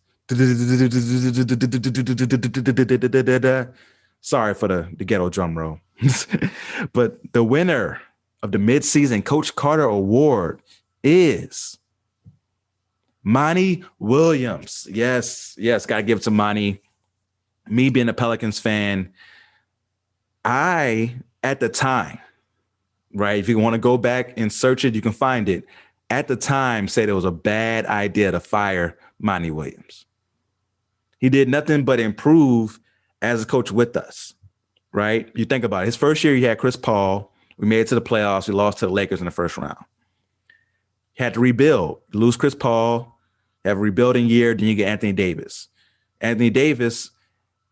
Sorry for the ghetto drum roll. But the winner of the mid-season Coach Carter Award is Monty Williams. Yes, gotta give it to Monty. Me being a Pelicans fan, I, at the time, right, if you want to go back and search it, you can find it. At the time, said it was a bad idea to fire Monty Williams. He did nothing but improve as a coach with us, right? You think about it. His first year, he had Chris Paul. We made it to the playoffs. We lost to the Lakers in the first round. He had to rebuild. You lose Chris Paul, have a rebuilding year, then you get Anthony Davis. Anthony Davis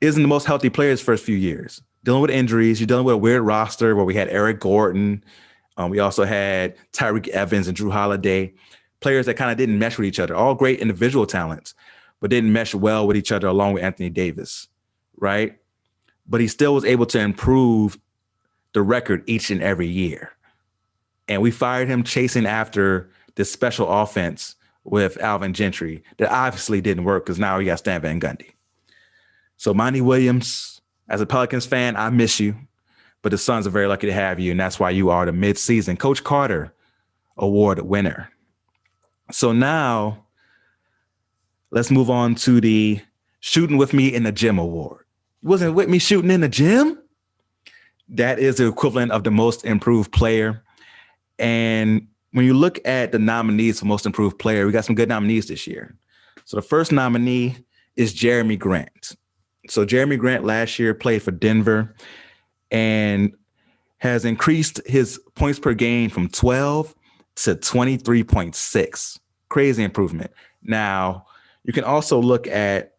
isn't the most healthy player his first few years. Dealing with injuries, you're dealing with a weird roster where we had Eric Gordon. We also had Tyreek Evans and Drew Holiday, players that kind of didn't mesh with each other, all great individual talents, but didn't mesh well with each other along with Anthony Davis, right? But he still was able to improve the record each and every year. And we fired him chasing after this special offense with Alvin Gentry that obviously didn't work because now we got Stan Van Gundy. So Monty Williams, as a Pelicans fan, I miss you, but the Suns are very lucky to have you, and that's why you are the mid-season Coach Carter Award winner. So now let's move on to the Shooting With Me in the Gym Award. You wasn't with me shooting in the gym? That is the equivalent of the most improved player. And when you look at the nominees for most improved player, we got some good nominees this year. So the first nominee is Jeremy Grant. So Jeremy Grant last year played for Denver and has increased his points per game from 12 to 23.6. Crazy improvement. Now, you can also look at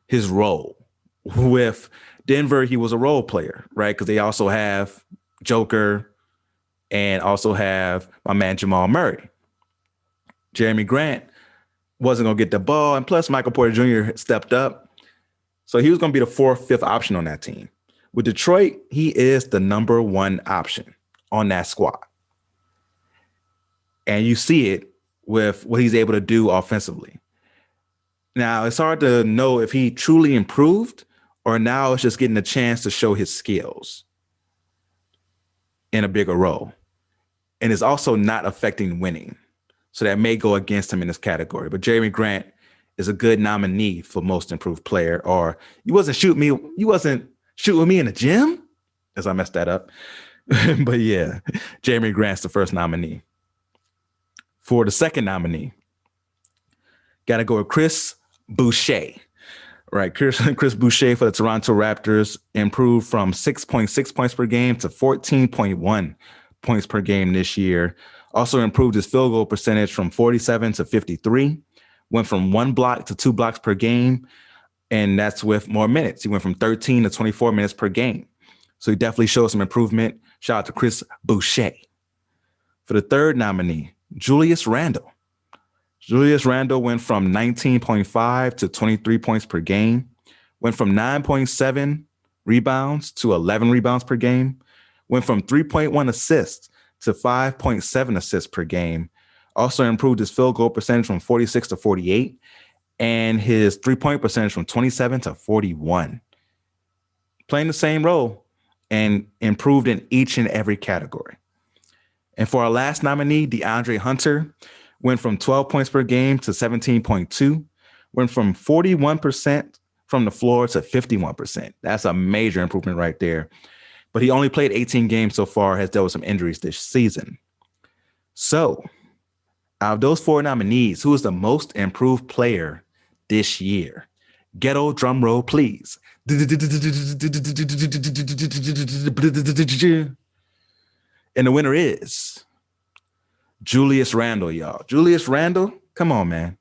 his role. With Denver, he was a role player, right? Because they also have Joker and also have my man Jamal Murray. Jeremy Grant wasn't going to get the ball, and plus Michael Porter Jr. stepped up. So he was going to be the 4th, 5th option on that team. With Detroit, he is the number 1 option on that squad. And you see it with what he's able to do offensively. Now, it's hard to know if he truly improved or now it's just getting a chance to show his skills in a bigger role. And it's also not affecting winning. So that may go against him in this category. But Jeremy Grant is a good nominee for most improved player. Or you wasn't shooting me in the gym? As I messed that up. But yeah, Jeremy Grant's the first nominee. For the second nominee, got to go with Chris Boucher. Right, Chris Boucher for the Toronto Raptors improved from 6.6 points per game to 14.1 points per game this year. Also improved his field goal percentage from 47 to 53. Went from 1 block to 2 blocks per game, and that's with more minutes. He went from 13 to 24 minutes per game. So he definitely showed some improvement. Shout out to Chris Boucher. For the third nominee, Julius Randle. Julius Randle went from 19.5 to 23 points per game, went from 9.7 rebounds to 11 rebounds per game, went from 3.1 assists to 5.7 assists per game, also improved his field goal percentage from 46 to 48, and his three-point percentage from 27 to 41. Playing the same role and improved in each and every category. And for our last nominee, DeAndre Hunter, went from 12 points per game to 17.2, went from 41% from the floor to 51%. That's a major improvement right there. But he only played 18 games so far, has dealt with some injuries this season. So, out of those 4 nominees, who is the most improved player this year? Ghetto drum roll, please. And the winner is Julius Randle, y'all. Julius Randle, come on, man.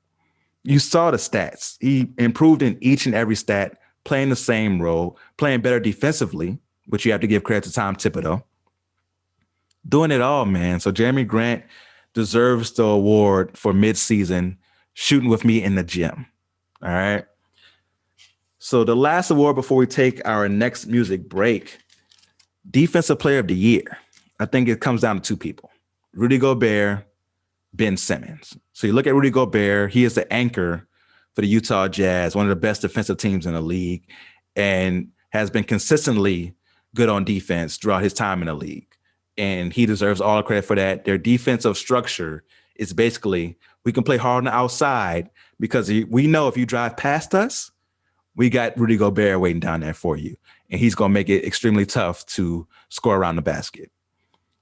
You saw the stats. He improved in each and every stat, playing the same role, playing better defensively, which you have to give credit to Tom Thibodeau. Doing it all, man. So Jeremy Grant deserves the award for midseason shooting with me in the gym. All right. So the last award before we take our next music break, Defensive Player of the Year. I think it comes down to two people, Rudy Gobert, Ben Simmons. So you look at Rudy Gobert, he is the anchor for the Utah Jazz, one of the best defensive teams in the league, and has been consistently good on defense throughout his time in the league. And he deserves all the credit for that. Their defensive structure is basically, we can play hard on the outside because we know if you drive past us, we got Rudy Gobert waiting down there for you. And he's going to make it extremely tough to score around the basket.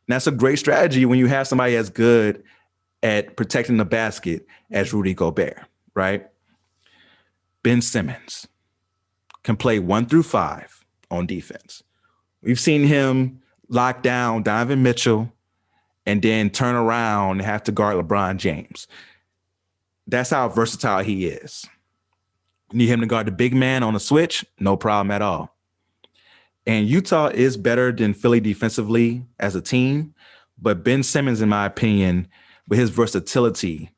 And that's a great strategy when you have somebody as good at protecting the basket as Rudy Gobert, right? Ben Simmons can play 1 through 5 on defense. We've seen him lock down Donovan Mitchell and then turn around and have to guard LeBron James. That's how versatile he is. You need him to guard the big man on a switch, no problem at all. And Utah is better than Philly defensively as a team, but Ben Simmons, in my opinion, with his versatility,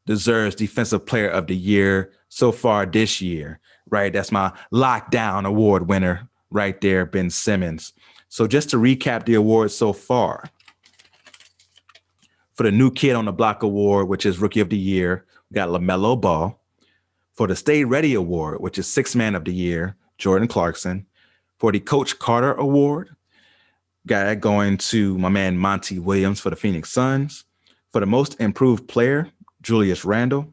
deserves Defensive Player of the Year so far this year, right? That's my lockdown award winner right there, Ben Simmons. So just to recap the awards so far, for the New Kid on the Block award, which is Rookie of the Year, we got LaMelo Ball. For the Stay Ready award, which is Sixth Man of the Year, Jordan Clarkson. For the Coach Carter award, got that going to my man Monty Williams for the Phoenix Suns. For the Most Improved Player, Julius Randle.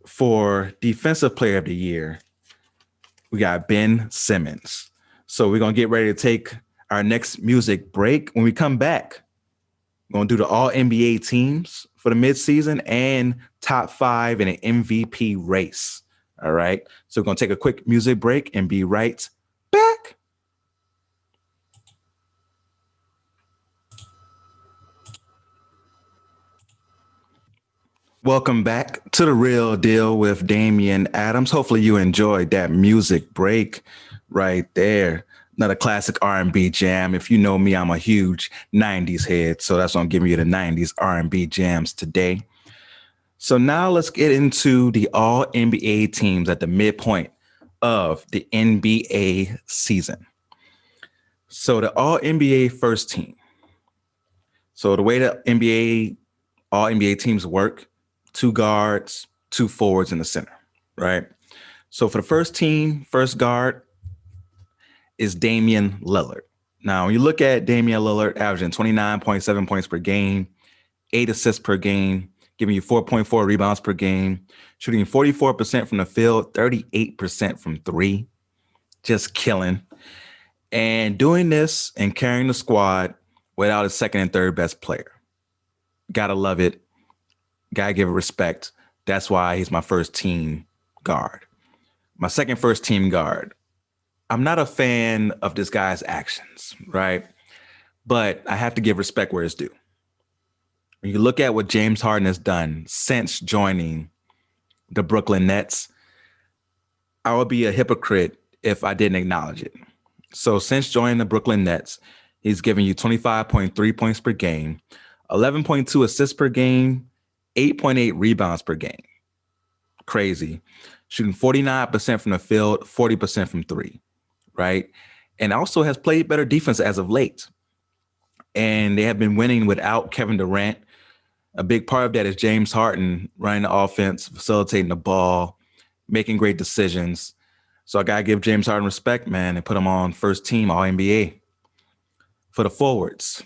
For Defensive Player of the Year, we got Ben Simmons. So we're going to get ready to take our next music break. When we come back, we're going to do the all NBA teams for the midseason and top 5 in an MVP race. All right. So we're going to take a quick music break and be right back. Welcome back to The Real Deal with Damian Adams. Hopefully you enjoyed that music break right there. Another classic R&B jam. If you know me, I'm a huge 90s head. So that's why I'm giving you the 90s R&B jams today. So now let's get into the all NBA teams at the midpoint of the NBA season. So the all NBA first team. So the way the all NBA teams work, 2 guards, 2 forwards in the center, right? So for the first team, first guard is Damian Lillard. Now, when you look at Damian Lillard averaging 29.7 points per game, 8 assists per game, giving you 4.4 rebounds per game, shooting 44% from the field, 38% from 3, just killing. And doing this and carrying the squad without a second and third best player. Gotta love it. Gotta give it respect. That's why he's my first team guard. My second first team guard. I'm not a fan of this guy's actions, right? But I have to give respect where it's due. When you look at what James Harden has done since joining the Brooklyn Nets, I would be a hypocrite if I didn't acknowledge it. So since joining the Brooklyn Nets, he's given you 25.3 points per game, 11.2 assists per game, 8.8 rebounds per game. Crazy. Shooting 49% from the field, 40% from 3, right? And also has played better defense as of late. And they have been winning without Kevin Durant. A big part of that is James Harden running the offense, facilitating the ball, making great decisions. So I got to give James Harden respect, man, and put him on first team All-NBA. For the forwards,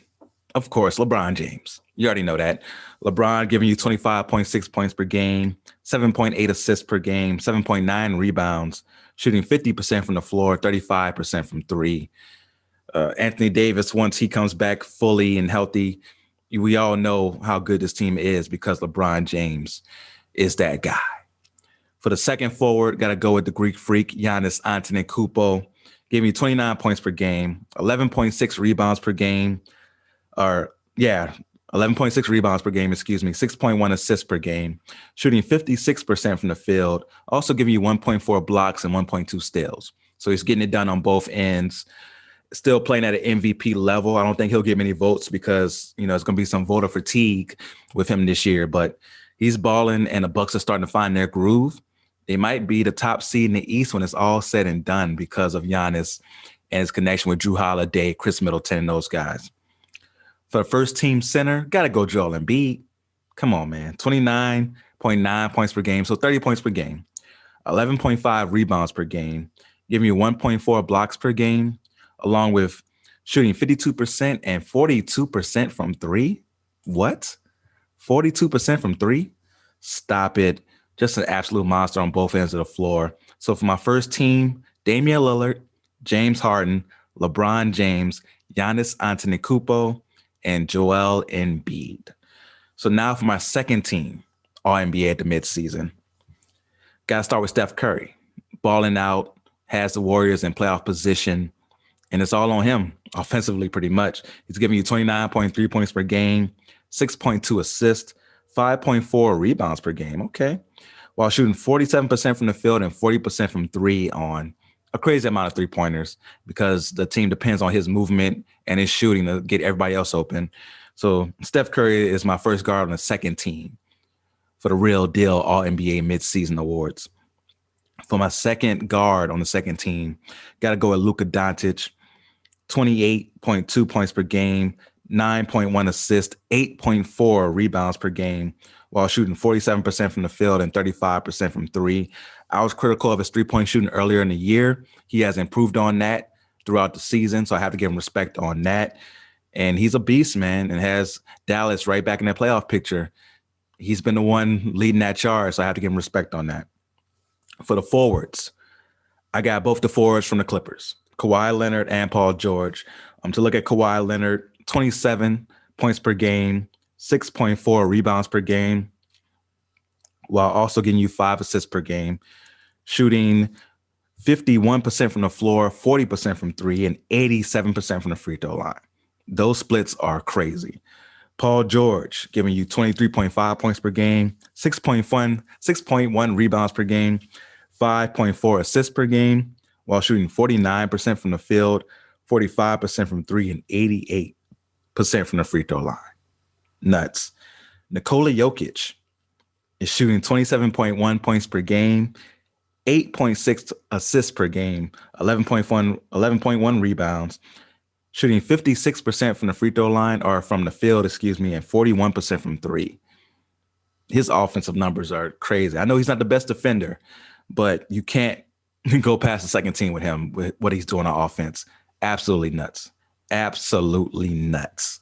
of course, LeBron James. You already know that. LeBron giving you 25.6 points per game, 7.8 assists per game, 7.9 rebounds, shooting 50% from the floor, 35% from 3. Anthony Davis, once he comes back fully and healthy, we all know how good this team is because LeBron James is that guy. For the second forward, got to go with the Greek freak, Giannis Antetokounmpo, giving you 29 points per game, 11.6 rebounds per game. 11.6 rebounds per game, 6.1 assists per game, shooting 56% from the field, also giving you 1.4 blocks and 1.2 steals. So he's getting it done on both ends. Still playing at an MVP level. I don't think he'll get many votes because, it's going to be some voter fatigue with him this year, but he's balling and the Bucks are starting to find their groove. They might be the top seed in the East when it's all said and done because of Giannis and his connection with Drew Holiday, Chris Middleton, and those guys. For the first team center, got to go Joel Embiid. Come on, man. 29.9 points per game, so 30 points per game. 11.5 rebounds per game, giving you 1.4 blocks per game, along with shooting 52% and 42% from three. What? 42% from three? Stop it. Just an absolute monster on both ends of the floor. So for my first team, Damian Lillard, James Harden, LeBron James, Giannis Antetokounmpo, and Joel Embiid. So now for my second team, All-NBA at the midseason. Got to start with Steph Curry. Balling out, has the Warriors in playoff position, and it's all on him offensively pretty much. He's giving you 29.3 points per game, 6.2 assists, 5.4 rebounds per game, okay, while shooting 47% from the field and 40% from three on a crazy amount of three-pointers because the team depends on his movement and his shooting to get everybody else open. So Steph Curry is my first guard on the second team for the real deal All-NBA midseason awards. For my second guard on the second team, got to go with Luka Doncic, 28.2 points per game, 9.1 assists, 8.4 rebounds per game, while shooting 47% from the field and 35% from three. I was critical of his three-point shooting earlier in the year. He has improved on that throughout the season, so I have to give him respect on that. And he's a beast, man, and has Dallas right back in that playoff picture. He's been the one leading that charge, so I have to give him respect on that. For the forwards, I got both the forwards from the Clippers, Kawhi Leonard and Paul George. To look at Kawhi Leonard, 27 points per game, 6.4 rebounds per game, while also getting you 5 assists per game, shooting 51% from the floor, 40% from three, and 87% from the free throw line. Those splits are crazy. Paul George giving you 23.5 points per game, 6.1 rebounds per game, 5.4 assists per game, while shooting 49% from the field, 45% from three, and 88% from the free throw line. Nuts. Nikola Jokic is shooting 27.1 points per game, 8.6 assists per game, 11.1 rebounds, shooting 56% from the free throw line or from the field, and 41% from three. His offensive numbers are crazy. I know he's not the best defender, but you can't go past the second team with him, with what he's doing on offense. Absolutely nuts. Absolutely nuts.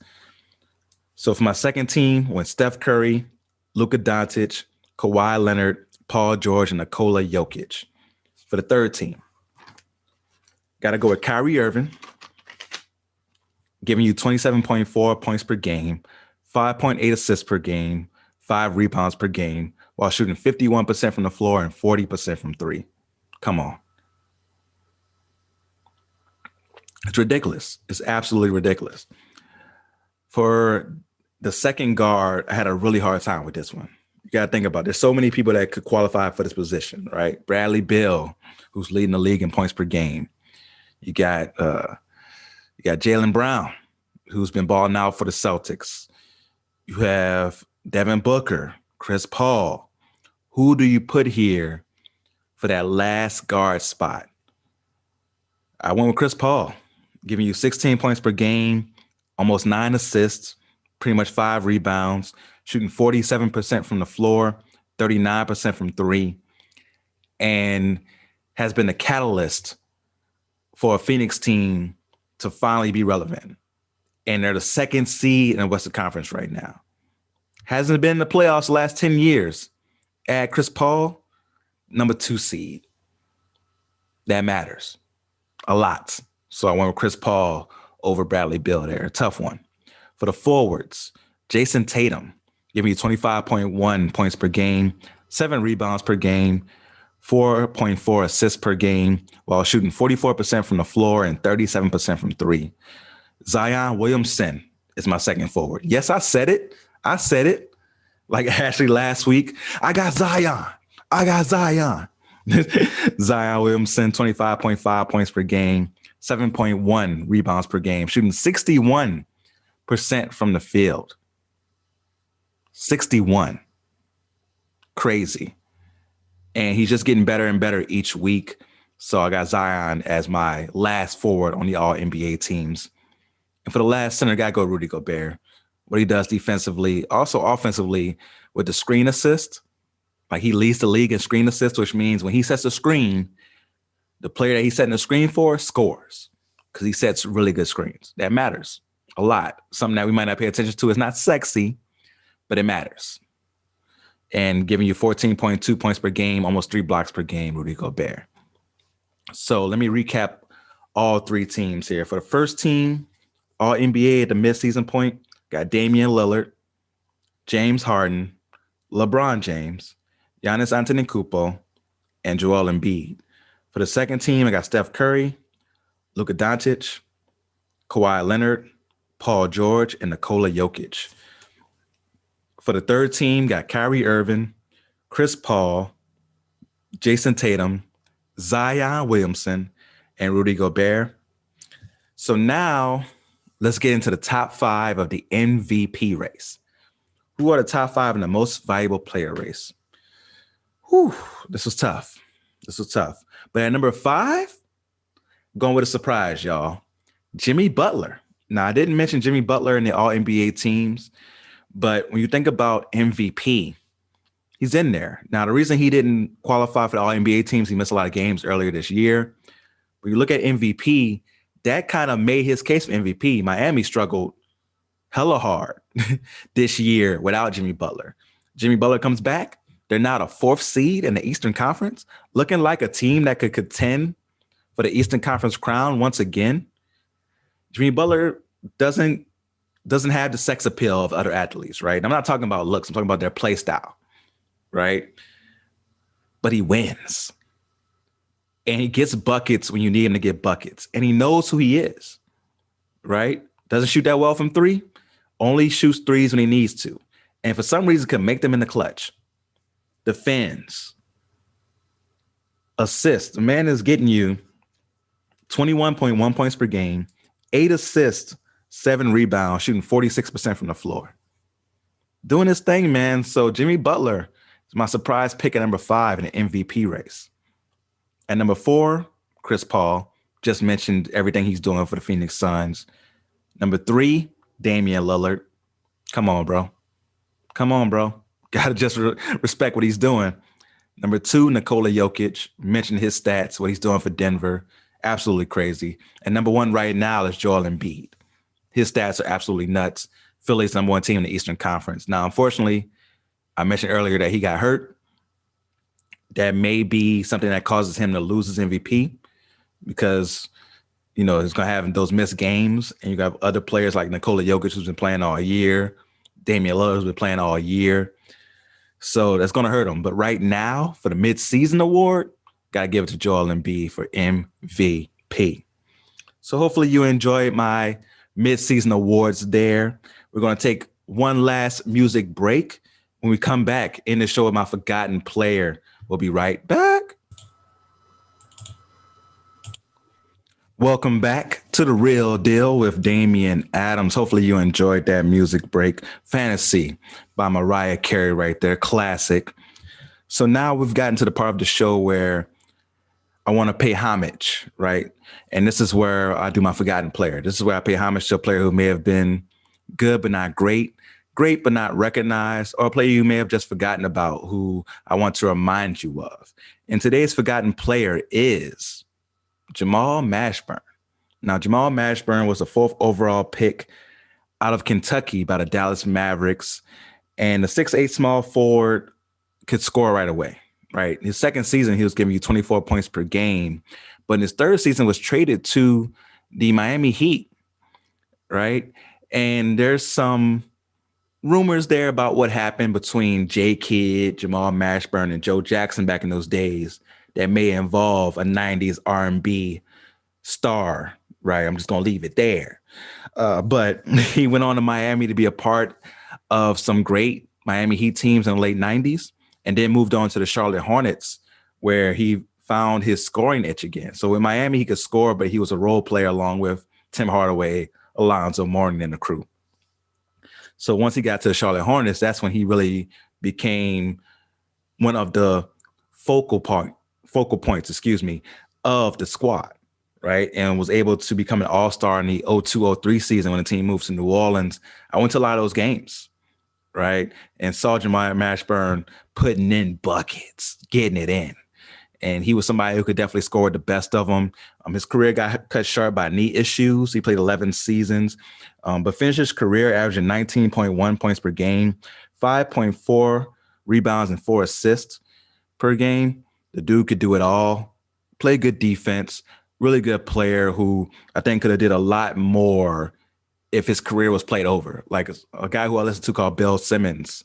So for my second team, went Steph Curry, Luka Doncic, Kawhi Leonard, Paul George, and Nikola Jokic. For the third team, got to go with Kyrie Irving, giving you 27.4 points per game, 5.8 assists per game, 5 rebounds per game, while shooting 51% from the floor and 40% from three. Come on. It's ridiculous. It's absolutely ridiculous. For the second guard, I had a really hard time with this one. You got to think about it. There's so many people that could qualify for this position, right? Bradley Beal, who's leading the league in points per game. You got Jaylen Brown, who's been balling out for the Celtics. You have Devin Booker, Chris Paul. Who do you put here for that last guard spot? I went with Chris Paul, giving you 16 points per game, almost 9 assists, pretty much 5 rebounds, shooting 47% from the floor, 39% from three, and has been the catalyst for a Phoenix team to finally be relevant. And they're the second seed in the Western Conference right now. Hasn't been in the playoffs the last 10 years. Add Chris Paul, number 2 seed. That matters a lot. So I went with Chris Paul over Bradley Beal there. A tough one. For the forwards, Jason Tatum, giving you 25.1 points per game, 7 rebounds per game, 4.4 assists per game, while shooting 44% from the floor and 37% from three. Zion Williamson is my second forward. Yes, I said it. Like actually last week, I got Zion. Zion Williamson, 25.5 points per game, 7.1 rebounds per game, shooting 61% from the field. 61. Crazy. And he's just getting better and better each week. So I got Zion as my last forward on the all NBA teams. And for the last center, I got to go Rudy Gobert. What he does defensively, also offensively with the screen assist. Like he leads the league in screen assist, which means when he sets a screen, the player that he's setting the screen for scores because he sets really good screens. That matters a lot. Something that we might not pay attention to. Is not sexy, but it matters. And giving you 14.2 points per game, almost 3 blocks per game, Rudy Gobert. So let me recap all three teams here. For the first team, all NBA at the midseason point, got Damian Lillard, James Harden, LeBron James, Giannis Antetokounmpo, and Joel Embiid. For the second team, I got Steph Curry, Luka Doncic, Kawhi Leonard, Paul George, and Nikola Jokic. For the third team, got Kyrie Irving, Chris Paul, Jason Tatum, Zion Williamson, and Rudy Gobert. So now let's get into the top 5 of the MVP race. Who are the top 5 in the most valuable player race? Whew, this was tough. But at number 5, going with a surprise, y'all. Jimmy Butler. Now, I didn't mention Jimmy Butler in the all-NBA teams, but when you think about MVP, he's in there. Now, the reason he didn't qualify for the all-NBA teams, he missed a lot of games earlier this year. When you look at MVP, that kind of made his case for MVP. Miami struggled hella hard this year without Jimmy Butler. Jimmy Butler comes back. They're now the 4th seed in the Eastern Conference, looking like a team that could contend for the Eastern Conference crown once again. Jimmy Butler doesn't have the sex appeal of other athletes, right? I'm not talking about looks. I'm talking about their play style, right? But he wins. And he gets buckets when you need him to get buckets. And he knows who he is, right? Doesn't shoot that well from 3. Only shoots 3s when he needs to. And for some reason, can make them in the clutch. Defends. Assists. The man is getting you 21.1 points per game, 8 assists, 7 rebounds, shooting 46% from the floor. Doing his thing, man. So Jimmy Butler is my surprise pick at number 5 in the MVP race. At number 4, Chris Paul. Just mentioned everything he's doing for the Phoenix Suns. Number 3, Damian Lillard. Come on, bro. Got to just respect what he's doing. Number 2, Nikola Jokic. Mentioned his stats, what he's doing for Denver. Absolutely crazy. And number 1 right now is Joel Embiid. His stats are absolutely nuts. Philly's number 1 team in the Eastern Conference. Now, unfortunately, I mentioned earlier that he got hurt. That may be something that causes him to lose his MVP because, he's going to have those missed games. And you got other players like Nikola Jokic, who's been playing all year. Damian Lillard, who's been playing all year. So that's going to hurt him. But right now, for the mid-season award, got to give it to Joel Embiid for MVP. So hopefully you enjoyed my mid-season awards there. We're going to take one last music break. When we come back in the show with my forgotten player, we'll be right back. Welcome back to The Real Deal with Damian Adams. Hopefully you enjoyed that music break. Fantasy by Mariah Carey right there. Classic. So now we've gotten to the part of the show where I want to pay homage, right? And this is where I do my forgotten player. This is where I pay homage to a player who may have been good but not great but not recognized, or a player you may have just forgotten about who I want to remind you of. And today's forgotten player is Jamal Mashburn. Now, Jamal Mashburn was the 4th overall pick out of Kentucky by the Dallas Mavericks. And the 6'8" small forward could score right away, right? His second season, he was giving you 24 points per game. But in his third season was traded to the Miami Heat, right? And there's some rumors there about what happened between J Kidd, Jamal Mashburn, and Joe Jackson back in those days that may involve a 90s R&B star right? I'm just going to leave it there. But he went on to Miami to be a part of some great Miami Heat teams in the late 90s, and then moved on to the Charlotte Hornets, where he found his scoring itch again. So in Miami, he could score, but he was a role player along with Tim Hardaway, Alonzo Mourning, and the crew. So once he got to the Charlotte Hornets, that's when he really became one of the focal points, of the squad, right? And was able to become an all-star in the 02-03 season when the team moved to New Orleans. I went to a lot of those games, right? And saw Jamal Mashburn putting in buckets, getting it in. And he was somebody who could definitely score the best of them. His career got cut short by knee issues. He played 11 seasons, but finished his career averaging 19.1 points per game, 5.4 rebounds and 4 assists per game. The dude could do it all, play good defense, really good player who I think could have did a lot more if his career was played over. Like a guy who I listened to called Bill Simmons.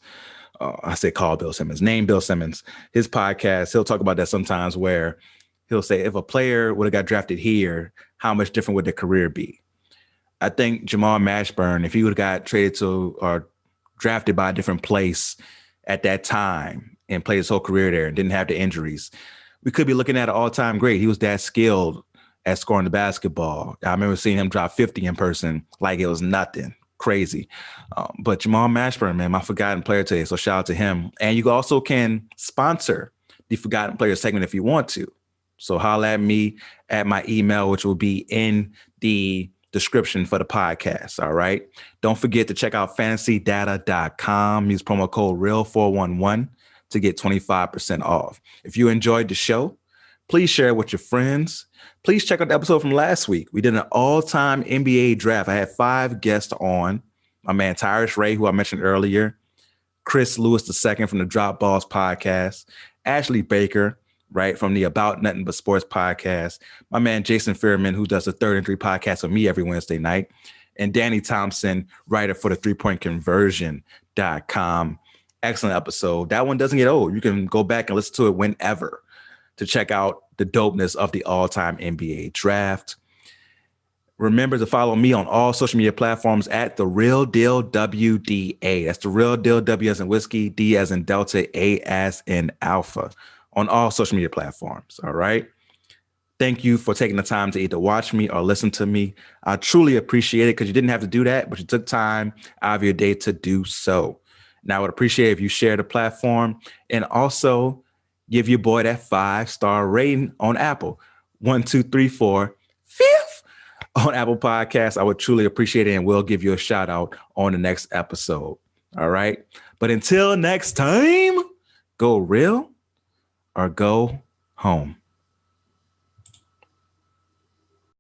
Name Bill Simmons. His podcast, he'll talk about that sometimes, where he'll say, if a player would have got drafted here, how much different would their career be? I think Jamal Mashburn, if he would have got traded to or drafted by a different place at that time and played his whole career there and didn't have the injuries, we could be looking at an all-time great. He was that skilled at scoring the basketball. I remember seeing him drop 50 in person like it was nothing. Crazy. But Jamal Mashburn, man, my forgotten player today. So shout out to him. And you also can sponsor the Forgotten Player segment if you want to. So holla at me at my email, which will be in the description for the podcast. All right. Don't forget to check out fantasydata.com. Use promo code REAL411 to get 25% off. If you enjoyed the show, please share it with your friends. Please check out the episode from last week. We did an all-time NBA draft. I had 5 guests on. My man Tyrus Ray, who I mentioned earlier, Chris Lewis II from the Drop Balls podcast, Ashley Baker, right, from the About Nothing But Sports podcast, my man Jason Fairman, who does the 3rd and 3 podcast with me every Wednesday night, and Danny Thompson, writer for the 3pointconversion.com. Excellent episode. That one doesn't get old. You can go back and listen to it whenever to check out the dopeness of the all-time NBA draft. Remember to follow me on all social media platforms at The Real Deal WDA. That's The Real Deal, W as in whiskey, D as in Delta, A as in alpha, on all social media platforms. All right. Thank you for taking the time to either watch me or listen to me. I truly appreciate it, because you didn't have to do that, but you took time out of your day to do so. And I would appreciate if you share the platform and also give your boy that 5-star rating on Apple. 1, 2, 3, 4, 5th on Apple Podcasts. I would truly appreciate it, and we'll give you a shout out on the next episode. All right. But until next time, go real or go home.